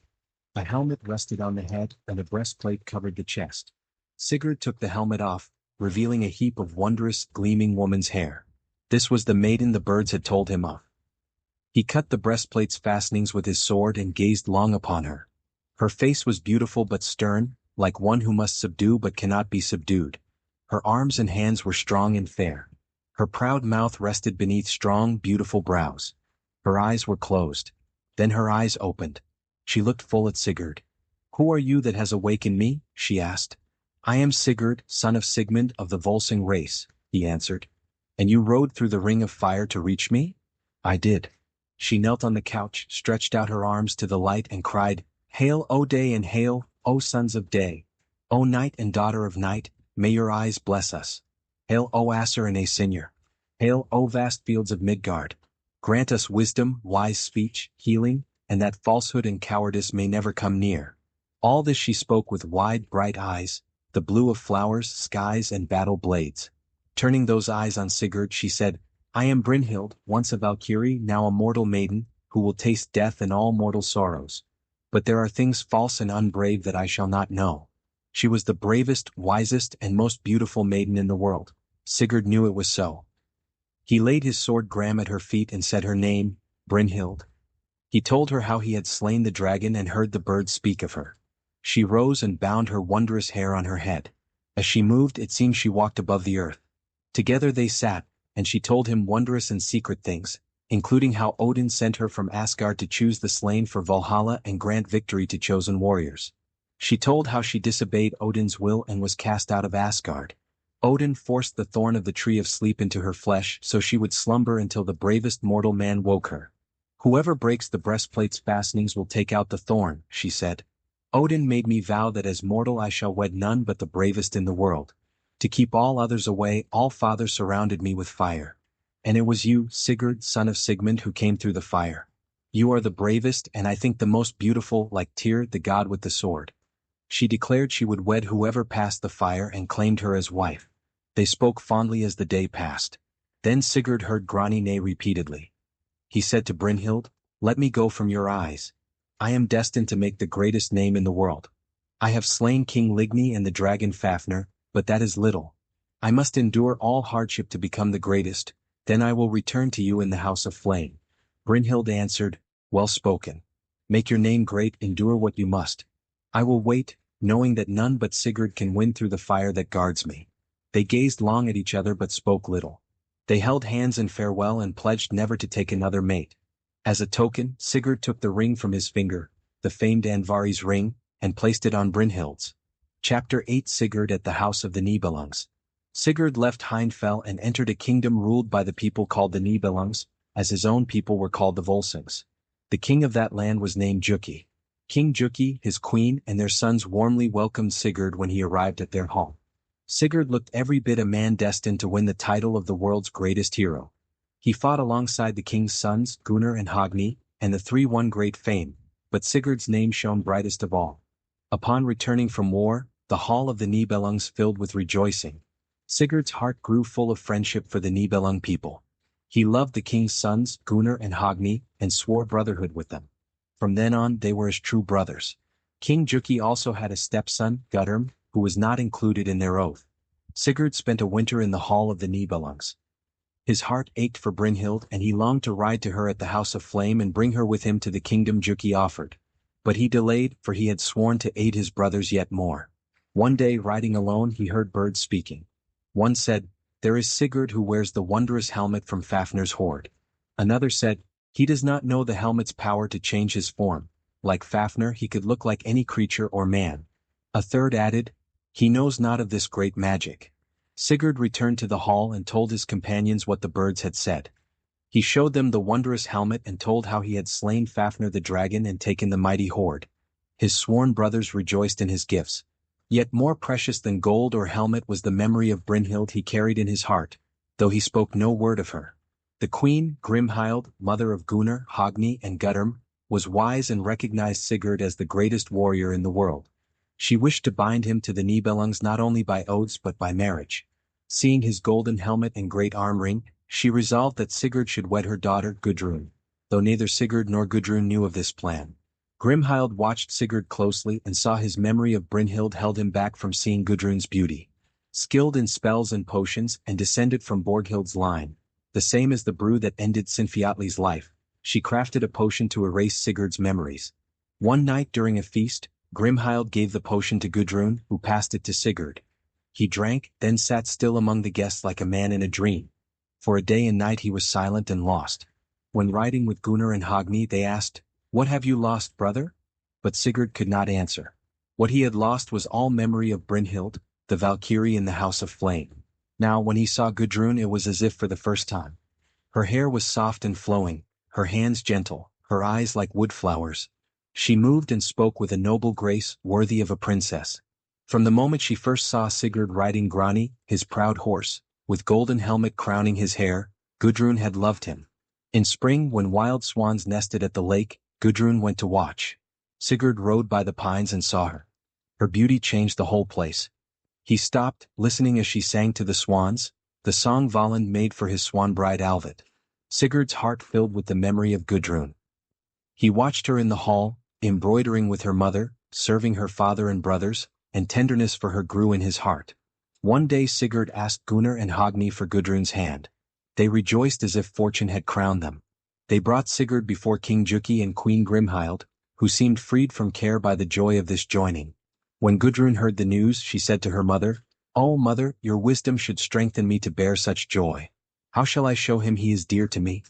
A helmet rested on the head, and a breastplate covered the chest. Sigurd took the helmet off, revealing a heap of wondrous, gleaming woman's hair. This was the maiden the birds had told him of. He cut the breastplate's fastenings with his sword and gazed long upon her. Her face was beautiful but stern, like one who must subdue but cannot be subdued. Her arms and hands were strong and fair. Her proud mouth rested beneath strong, beautiful brows. Her eyes were closed. Then her eyes opened. She looked full at Sigurd. "Who are you that has awakened me?" she asked. "I am Sigurd, son of Sigmund of the Volsung race," he answered. "And you rode through the ring of fire to reach me?" "I did." She knelt on the couch, stretched out her arms to the light and cried, "Hail, O day, and hail, O sons of day! O night and daughter of night, may your eyes bless us. Hail, O Aesir and Asinur! Hail, O vast fields of Midgard! Grant us wisdom, wise speech, healing, and that falsehood and cowardice may never come near." All this she spoke with wide, bright eyes, the blue of flowers, skies, and battle blades. Turning those eyes on Sigurd, she said, "I am Brynhild, once a Valkyrie, now a mortal maiden, who will taste death and all mortal sorrows. But there are things false and unbrave that I shall not know." She was the bravest, wisest, and most beautiful maiden in the world. Sigurd knew it was so. He laid his sword Gram at her feet and said her name, Brynhild. He told her how he had slain the dragon and heard the birds speak of her. She rose and bound her wondrous hair on her head. As she moved, it seemed she walked above the earth. Together they sat, and she told him wondrous and secret things, including how Odin sent her from Asgard to choose the slain for Valhalla and grant victory to chosen warriors. She told how she disobeyed Odin's will and was cast out of Asgard. Odin forced the thorn of the tree of sleep into her flesh so she would slumber until the bravest mortal man woke her. "Whoever breaks the breastplate's fastenings will take out the thorn," she said. "Odin made me vow that as mortal I shall wed none but the bravest in the world. To keep all others away, All-Father surrounded me with fire. And it was you, Sigurd, son of Sigmund, who came through the fire. You are the bravest and I think the most beautiful, like Tyr, the god with the sword." She declared she would wed whoever passed the fire and claimed her as wife. They spoke fondly as the day passed. Then Sigurd heard Grani neigh repeatedly. He said to Brynhild, "Let me go from your eyes. I am destined to make the greatest name in the world. I have slain King Ligny and the dragon Fafnir, but that is little. I must endure all hardship to become the greatest, then I will return to you in the House of Flame." Brynhild answered, "Well spoken. Make your name great, endure what you must. I will wait, knowing that none but Sigurd can win through the fire that guards me." They gazed long at each other but spoke little. They held hands in farewell and pledged never to take another mate. As a token, Sigurd took the ring from his finger, the famed Andvari's ring, and placed it on Brynhild's. Chapter 8 Sigurd at the House of the Nibelungs. Sigurd left Heimfell and entered a kingdom ruled by the people called the Nibelungs, as his own people were called the Volsungs. The king of that land was named Juki. King Juki, his queen, and their sons warmly welcomed Sigurd when he arrived at their home. Sigurd looked every bit a man destined to win the title of the world's greatest hero. He fought alongside the king's sons, Gunnar and Hogni, and the three won great fame, but Sigurd's name shone brightest of all. Upon returning from war, the hall of the Nibelungs filled with rejoicing. Sigurd's heart grew full of friendship for the Nibelung people. He loved the king's sons, Gunnar and Hogni, and swore brotherhood with them. From then on they were as true brothers. King Juki also had a stepson, Guttorm, who was not included in their oath. Sigurd spent a winter in the hall of the Nibelungs. His heart ached for Brynhild and he longed to ride to her at the House of Flame and bring her with him to the kingdom Juki offered. But he delayed, for he had sworn to aid his brothers yet more. One day riding alone he heard birds speaking. One said, "There is Sigurd who wears the wondrous helmet from Fafnir's hoard." Another said, "He does not know the helmet's power to change his form. Like Fafnir he could look like any creature or man." A third added, "He knows not of this great magic." Sigurd returned to the hall and told his companions what the birds had said. He showed them the wondrous helmet and told how he had slain Fafnir the dragon and taken the mighty hoard. His sworn brothers rejoiced in his gifts. Yet more precious than gold or helmet was the memory of Brynhild he carried in his heart, though he spoke no word of her. The queen, Grimhild, mother of Gunnar, Hogni and Guttorm, was wise and recognized Sigurd as the greatest warrior in the world. She wished to bind him to the Nibelungs not only by oaths but by marriage. Seeing his golden helmet and great arm ring, she resolved that Sigurd should wed her daughter Gudrun, though neither Sigurd nor Gudrun knew of this plan. Grimhild watched Sigurd closely and saw his memory of Brynhild held him back from seeing Gudrun's beauty. Skilled in spells and potions and descended from Borghild's line, the same as the brew that ended Sinfiotli's life, she crafted a potion to erase Sigurd's memories. One night during a feast, Grimhild gave the potion to Gudrun, who passed it to Sigurd. He drank, then sat still among the guests like a man in a dream. For a day and night he was silent and lost. When riding with Gunnar and Hogni they asked, "What have you lost, brother?" But Sigurd could not answer. What he had lost was all memory of Brynhild, the Valkyrie in the House of Flame. Now when he saw Gudrun it was as if for the first time. Her hair was soft and flowing, her hands gentle, her eyes like wood flowers. She moved and spoke with a noble grace worthy of a princess. From the moment she first saw Sigurd riding Grani, his proud horse, with golden helmet crowning his hair, Gudrun had loved him. In spring when wild swans nested at the lake, Gudrun went to watch. Sigurd rode by the pines and saw her. Her beauty changed the whole place. He stopped, listening as she sang to the swans, the song Valand made for his swan bride Alvit. Sigurd's heart filled with the memory of Gudrun. He watched her in the hall, embroidering with her mother, serving her father and brothers, and tenderness for her grew in his heart. One day Sigurd asked Gunnar and Hogni for Gudrun's hand. They rejoiced as if fortune had crowned them. They brought Sigurd before King Juki and Queen Grimhild, who seemed freed from care by the joy of this joining. When Gudrun heard the news she said to her mother, "Oh mother, your wisdom should strengthen me to bear such joy. How shall I show him he is dear to me?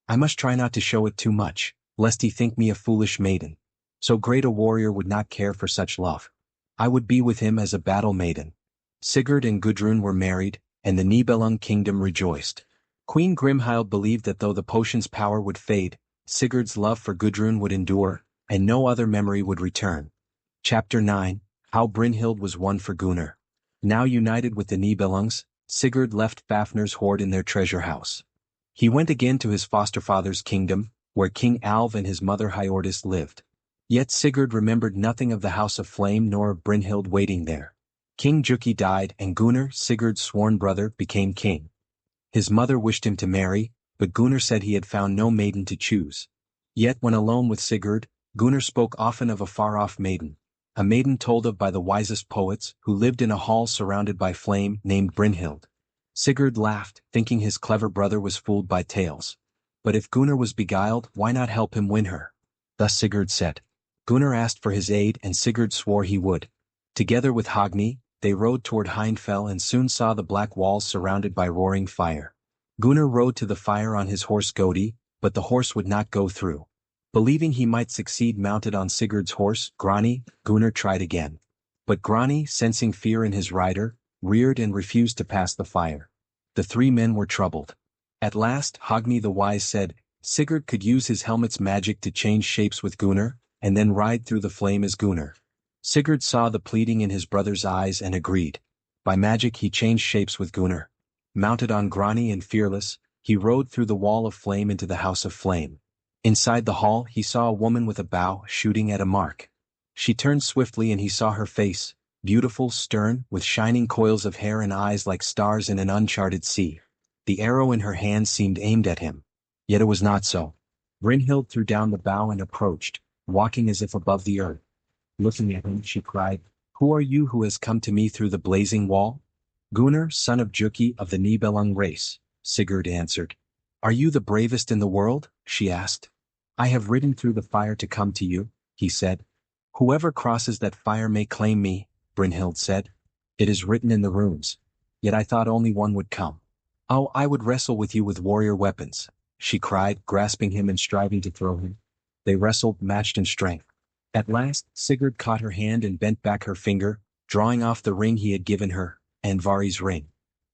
I must try not to show it too much, lest he think me a foolish maiden. So great a warrior would not care for such love. I would be with him as a battle maiden." Sigurd and Gudrun were married, and the Nibelung kingdom rejoiced. Queen Grimhild believed that though the potion's power would fade, Sigurd's love for Gudrun would endure, and no other memory would return. Chapter 9, How Brynhild was won for Gunnar. Now united with the Nibelungs, Sigurd left Fafnir's hoard in their treasure house. He went again to his foster-father's kingdom, where King Alv and his mother Hiordis lived. Yet Sigurd remembered nothing of the House of Flame nor of Brynhild waiting there. King Juki died and Gunnar, Sigurd's sworn brother, became king. His mother wished him to marry, but Gunnar said he had found no maiden to choose. Yet when alone with Sigurd, Gunnar spoke often of a far-off maiden, a maiden told of by the wisest poets, who lived in a hall surrounded by flame, named Brynhild. Sigurd laughed, thinking his clever brother was fooled by tales. But if Gunnar was beguiled, why not help him win her? Thus Sigurd said. Gunnar asked for his aid and Sigurd swore he would. Together with Hogni, they rode toward Hindfell and soon saw the black walls surrounded by roaring fire. Gunnar rode to the fire on his horse Godi, but the horse would not go through. Believing he might succeed mounted on Sigurd's horse, Grani, Gunnar tried again. But Grani, sensing fear in his rider, reared and refused to pass the fire. The three men were troubled. At last Hogni the Wise said, Sigurd could use his helmet's magic to change shapes with Gunnar, and then ride through the flame as Gunnar. Sigurd saw the pleading in his brother's eyes and agreed. By magic he changed shapes with Gunnar. Mounted on Grani and fearless, He rode through the wall of flame into the house of flame. Inside the hall he saw a woman with a bow shooting at a mark. She turned swiftly and he saw her face, beautiful, stern, with shining coils of hair and eyes like stars in an uncharted sea. The arrow in her hand seemed aimed at him. Yet it was not so. Brynhild threw down the bow and approached, walking as if above the earth. Looking at him, she cried, "Who are you who has come to me through the blazing wall?" "Gunnar, son of Juki of the Nibelung race," Sigurd answered. "Are you the bravest in the world?" she asked. "I have ridden through the fire to come to you," he said. "Whoever crosses that fire may claim me," Brynhild said. "It is written in the runes. Yet I thought only one would come." "Oh, I would wrestle with you with warrior weapons," she cried, grasping him and striving to throw him. They wrestled, matched in strength. At last, Sigurd caught her hand and bent back her finger, drawing off the ring he had given her, Andvari's ring.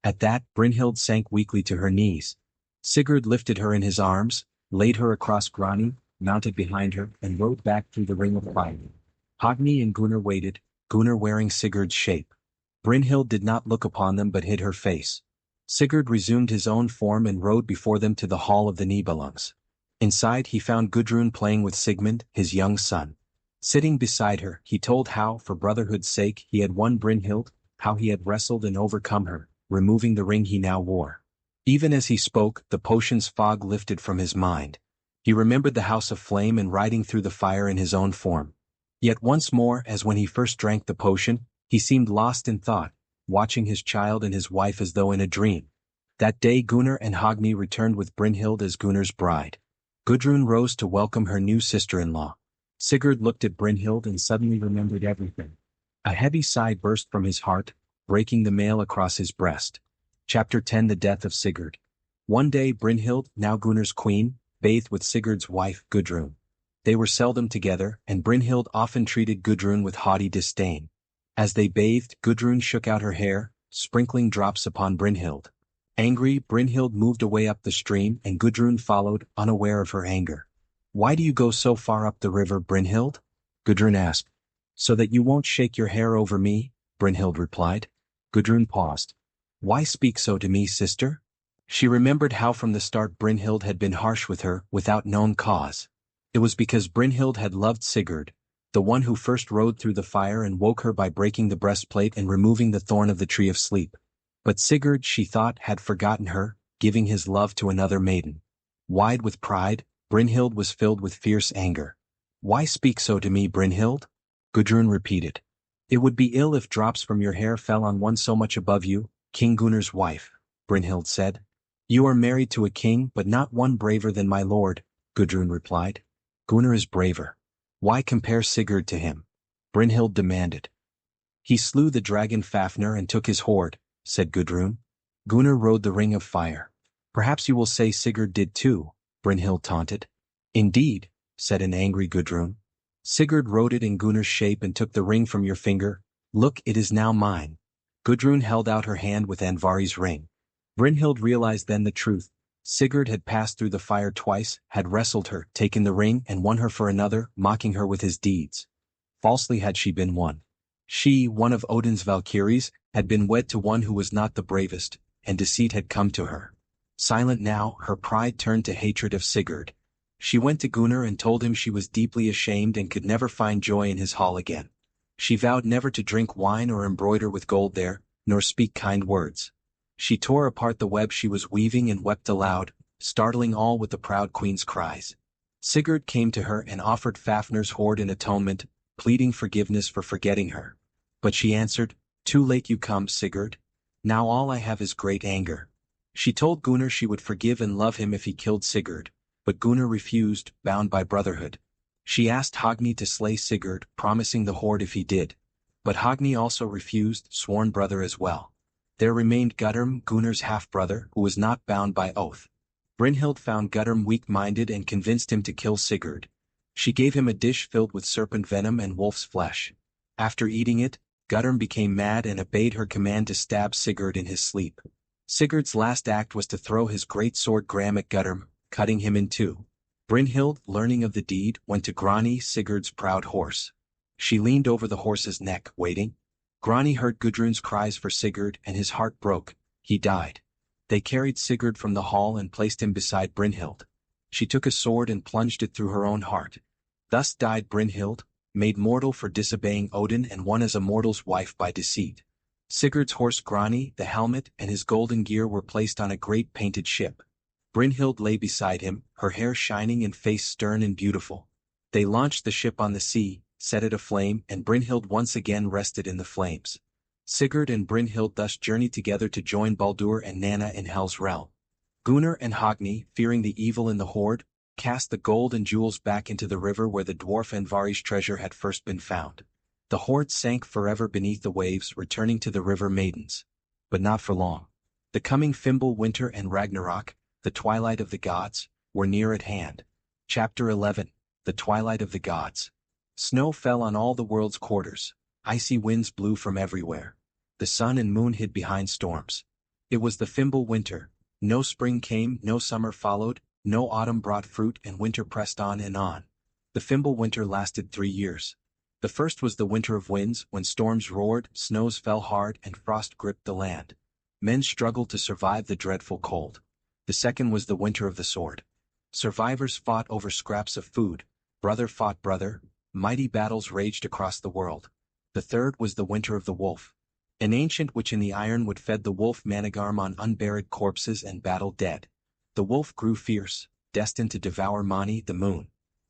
At that, Brynhild sank weakly to her knees. Sigurd lifted her in his arms, laid her across Grani, mounted behind her, and rode back through the ring of fire. Hogni and Gunnar waited, Gunnar wearing Sigurd's shape. Brynhild did not look upon them but hid her face. Sigurd resumed his own form and rode before them to the hall of the Nibelungs. Inside he found Gudrun playing with Sigmund, his young son. Sitting beside her, he told how, for brotherhood's sake, he had won Brynhild, how he had wrestled and overcome her, removing the ring he now wore. Even as he spoke, the potion's fog lifted from his mind. He remembered the house of flame and riding through the fire in his own form. Yet once more, as when he first drank the potion, he seemed lost in thought, watching his child and his wife as though in a dream. That day Gunnar and Hogni returned with Brynhild as Gunnar's bride. Gudrun rose to welcome her new sister-in-law. Sigurd looked at Brynhild and suddenly remembered everything. A heavy sigh burst from his heart, breaking the mail across his breast. Chapter 10 The Death of Sigurd. One day Brynhild, now Gunnar's queen, bathed with Sigurd's wife, Gudrun. They were seldom together, and Brynhild often treated Gudrun with haughty disdain. As they bathed, Gudrun shook out her hair, sprinkling drops upon Brynhild. Angry, Brynhild moved away up the stream and Gudrun followed, unaware of her anger. "Why do you go so far up the river, Brynhild?" Gudrun asked. "So that you won't shake your hair over me," Brynhild replied. Gudrun paused. "Why speak so to me, sister?" She remembered how from the start Brynhild had been harsh with her, without known cause. It was because Brynhild had loved Sigurd, the one who first rode through the fire and woke her by breaking the breastplate and removing the thorn of the tree of sleep. But Sigurd, she thought, had forgotten her, giving his love to another maiden. Wide with pride, Brynhild was filled with fierce anger. "Why speak so to me, Brynhild?" Gudrun repeated. "It would be ill if drops from your hair fell on one so much above you, King Gunnar's wife," Brynhild said. "You are married to a king but not one braver than my lord," Gudrun replied. "Gunnar is braver. Why compare Sigurd to him?" Brynhild demanded. "He slew the dragon Fafnir and took his hoard," said Gudrun. "Gunnar rode the ring of fire. Perhaps you will say Sigurd did too," Brynhild taunted. "Indeed," said an angry Gudrun. "Sigurd rode it in Gunnar's shape and took the ring from your finger. Look, it is now mine." Gudrun held out her hand with Andvari's ring. Brynhild realized then the truth. Sigurd had passed through the fire twice, had wrestled her, taken the ring and won her for another, mocking her with his deeds. Falsely had she been won. She, one of Odin's Valkyries, had been wed to one who was not the bravest, and deceit had come to her. Silent now, her pride turned to hatred of Sigurd. She went to Gunnar and told him she was deeply ashamed and could never find joy in his hall again. She vowed never to drink wine or embroider with gold there, nor speak kind words. She tore apart the web she was weaving and wept aloud, startling all with the proud queen's cries. Sigurd came to her and offered Fafnir's hoard in atonement, pleading forgiveness for forgetting her. But she answered, "Too late you come, Sigurd. Now all I have is great anger." She told Gunnar she would forgive and love him if he killed Sigurd, but Gunnar refused, bound by brotherhood. She asked Hogni to slay Sigurd, promising the hoard if he did. But Hogni also refused, sworn brother as well. There remained Guttorm, Gunnar's half-brother, who was not bound by oath. Brynhild found Guttorm weak-minded and convinced him to kill Sigurd. She gave him a dish filled with serpent venom and wolf's flesh. After eating it, Guttorm became mad and obeyed her command to stab Sigurd in his sleep. Sigurd's last act was to throw his great sword Gram at Guttorm, cutting him in two. Brynhild, learning of the deed, went to Grani, Sigurd's proud horse. She leaned over the horse's neck, waiting. Grani heard Gudrun's cries for Sigurd and his heart broke. He died. They carried Sigurd from the hall and placed him beside Brynhild. She took a sword and plunged it through her own heart. Thus died Brynhild, made mortal for disobeying Odin and won as a mortal's wife by deceit. Sigurd's horse Grani, the helmet, and his golden gear were placed on a great painted ship. Brynhild lay beside him, her hair shining and face stern and beautiful. They launched the ship on the sea, set it aflame, and Brynhild once again rested in the flames. Sigurd and Brynhild thus journeyed together to join Baldur and Nanna in Hel's realm. Gunnar and Hogni, fearing the evil in the hoard, cast the gold and jewels back into the river where the dwarf Andvari's treasure had first been found. The hoard sank forever beneath the waves, returning to the river maidens. But not for long. The coming Fimbul winter and Ragnarok, the twilight of the gods, were near at hand. Chapter 11. The Twilight of the Gods. Snow fell on all the world's quarters. Icy winds blew from everywhere. The sun and moon hid behind storms. It was the Fimbul winter. No spring came, no summer followed, no autumn brought fruit, and winter pressed on and on. The Fimbul winter lasted 3 years. The first was the winter of winds, when storms roared, snows fell hard, and frost gripped the land. Men struggled to survive the dreadful cold. The second was the winter of the sword. Survivors fought over scraps of food. Brother fought brother. Mighty battles raged across the world. The third was the winter of the wolf. An ancient witch in the ironwood fed the wolf Managarm on unburied corpses and battle dead. The wolf grew fierce, destined to devour Mani, the moon.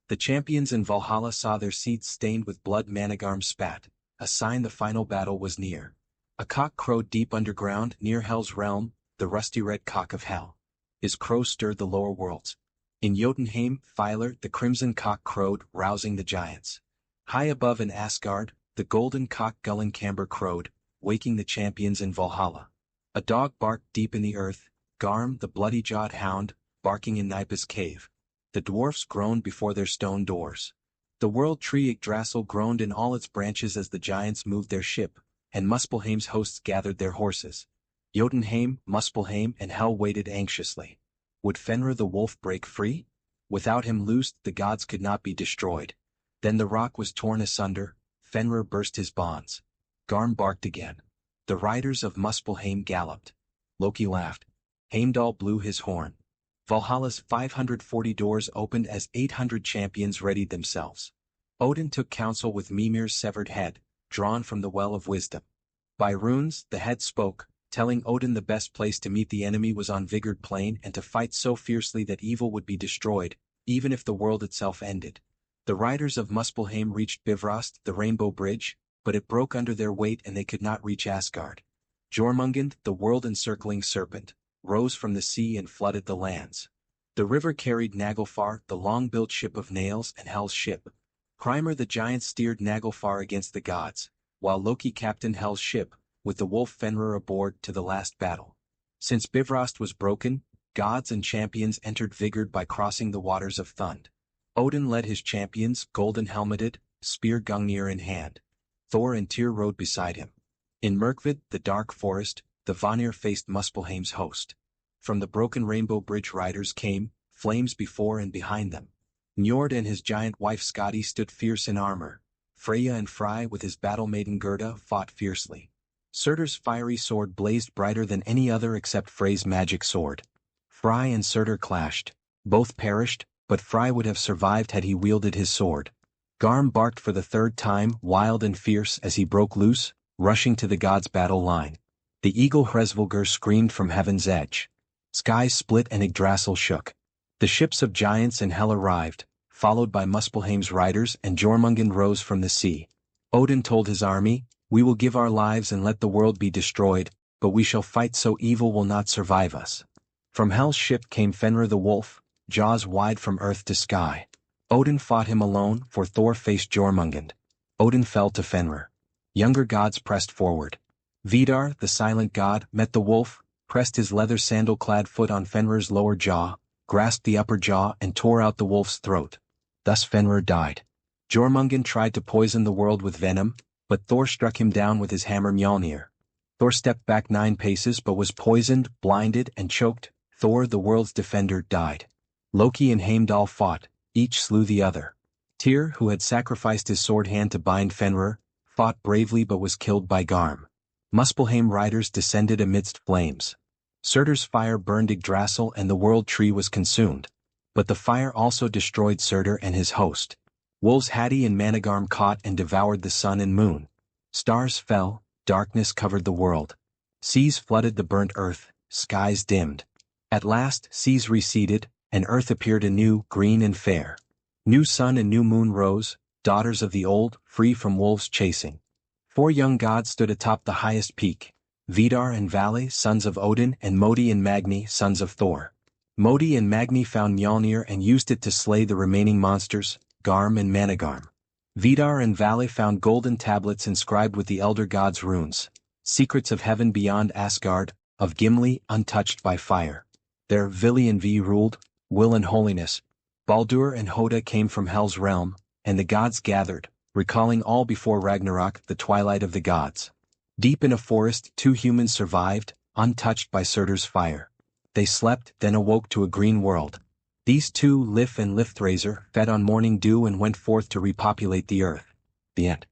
The champions in Valhalla saw their seats stained with blood. Managarm spat, a sign the final battle was near. A cock crowed deep underground, near Hel's realm, the rusty red cock of Hel. His crow stirred the lower worlds. In Jotunheim, Filer, the crimson cock crowed, rousing the giants. High above in Asgard, the golden cock Gullincamber crowed, waking the champions in Valhalla. A dog barked deep in the earth, Garm, the bloody-jawed hound, barking in Knipa's cave. The dwarfs groaned before their stone doors. The world tree Yggdrasil groaned in all its branches as the giants moved their ship, and Muspelheim's hosts gathered their horses. Jotunheim, Muspelheim, and Hel waited anxiously. Would Fenrir the wolf break free? Without him loosed, the gods could not be destroyed. Then the rock was torn asunder, Fenrir burst his bonds. Garm barked again. The riders of Muspelheim galloped. Loki laughed. Heimdall blew his horn. Valhalla's 540 doors opened as 800 champions readied themselves. Odin took counsel with Mimir's severed head, drawn from the well of wisdom. By runes, the head spoke, telling Odin the best place to meet the enemy was on Vigard Plain and to fight so fiercely that evil would be destroyed, even if the world itself ended. The riders of Muspelheim reached Bifrost, the Rainbow Bridge, but it broke under their weight and they could not reach Asgard. Jormungand, the world-encircling serpent, rose from the sea and flooded the lands. The river carried Naglfar, the long-built ship of nails, and Hel's ship. Hreimr the giant steered Naglfar against the gods, while Loki captained Hel's ship, with the wolf Fenrir aboard, to the last battle. Since Bifrost was broken, gods and champions entered Vigard by crossing the waters of Thund. Odin led his champions, golden-helmeted, spear Gungnir in hand. Thor and Tyr rode beside him. In Mirkwood, the dark forest, the Vanir faced Muspelheim's host. From the broken Rainbow Bridge riders came, flames before and behind them. Njord and his giant wife Skadi stood fierce in armor. Freya and Frey with his battle-maiden Gerda fought fiercely. Surtur's fiery sword blazed brighter than any other except Frey's magic sword. Frey and Surtur clashed. Both perished, but Frey would have survived had he wielded his sword. Garm barked for the third time, wild and fierce as he broke loose, rushing to the gods' battle line. The eagle Hresvelgr screamed from heaven's edge. Skies split and Yggdrasil shook. The ships of giants and Hel arrived, followed by Muspelheim's riders, and Jormungand rose from the sea. Odin told his army, "We will give our lives and let the world be destroyed, but we shall fight so evil will not survive us." From Hel's ship came Fenrir the wolf, jaws wide from earth to sky. Odin fought him alone, for Thor faced Jormungand. Odin fell to Fenrir. Younger gods pressed forward. Vidar, the silent god, met the wolf, pressed his leather sandal-clad foot on Fenrir's lower jaw, grasped the upper jaw and tore out the wolf's throat. Thus Fenrir died. Jormungand tried to poison the world with venom, but Thor struck him down with his hammer Mjolnir. Thor stepped back 9 paces but was poisoned, blinded, and choked. Thor, the world's defender, died. Loki and Heimdall fought, each slew the other. Tyr, who had sacrificed his sword hand to bind Fenrir, fought bravely but was killed by Garm. Muspelheim riders descended amidst flames. Surtur's fire burned Yggdrasil and the world tree was consumed. But the fire also destroyed Surtur and his host. Wolves Hati and Managarm caught and devoured the sun and moon. Stars fell, darkness covered the world. Seas flooded the burnt earth, skies dimmed. At last seas receded, and earth appeared anew, green and fair. New sun and new moon rose, daughters of the old, free from wolves' chasing. 4 young gods stood atop the highest peak, Vidar and Vale, sons of Odin, and Modi and Magni, sons of Thor. Modi and Magni found Mjolnir and used it to slay the remaining monsters, Garm and Managarm. Vidar and Vale found golden tablets inscribed with the elder gods' runes, secrets of heaven beyond Asgard, of Gimli, untouched by fire. There Vili and Vi ruled, will and holiness. Baldur and Hoda came from Hel's realm, and the gods gathered, recalling all before Ragnarok, the twilight of the gods. Deep in a forest 2 humans survived, untouched by Surtur's fire. They slept, then awoke to a green world. These 2, Lif and Lifthraiser, fed on morning dew and went forth to repopulate the earth. The end.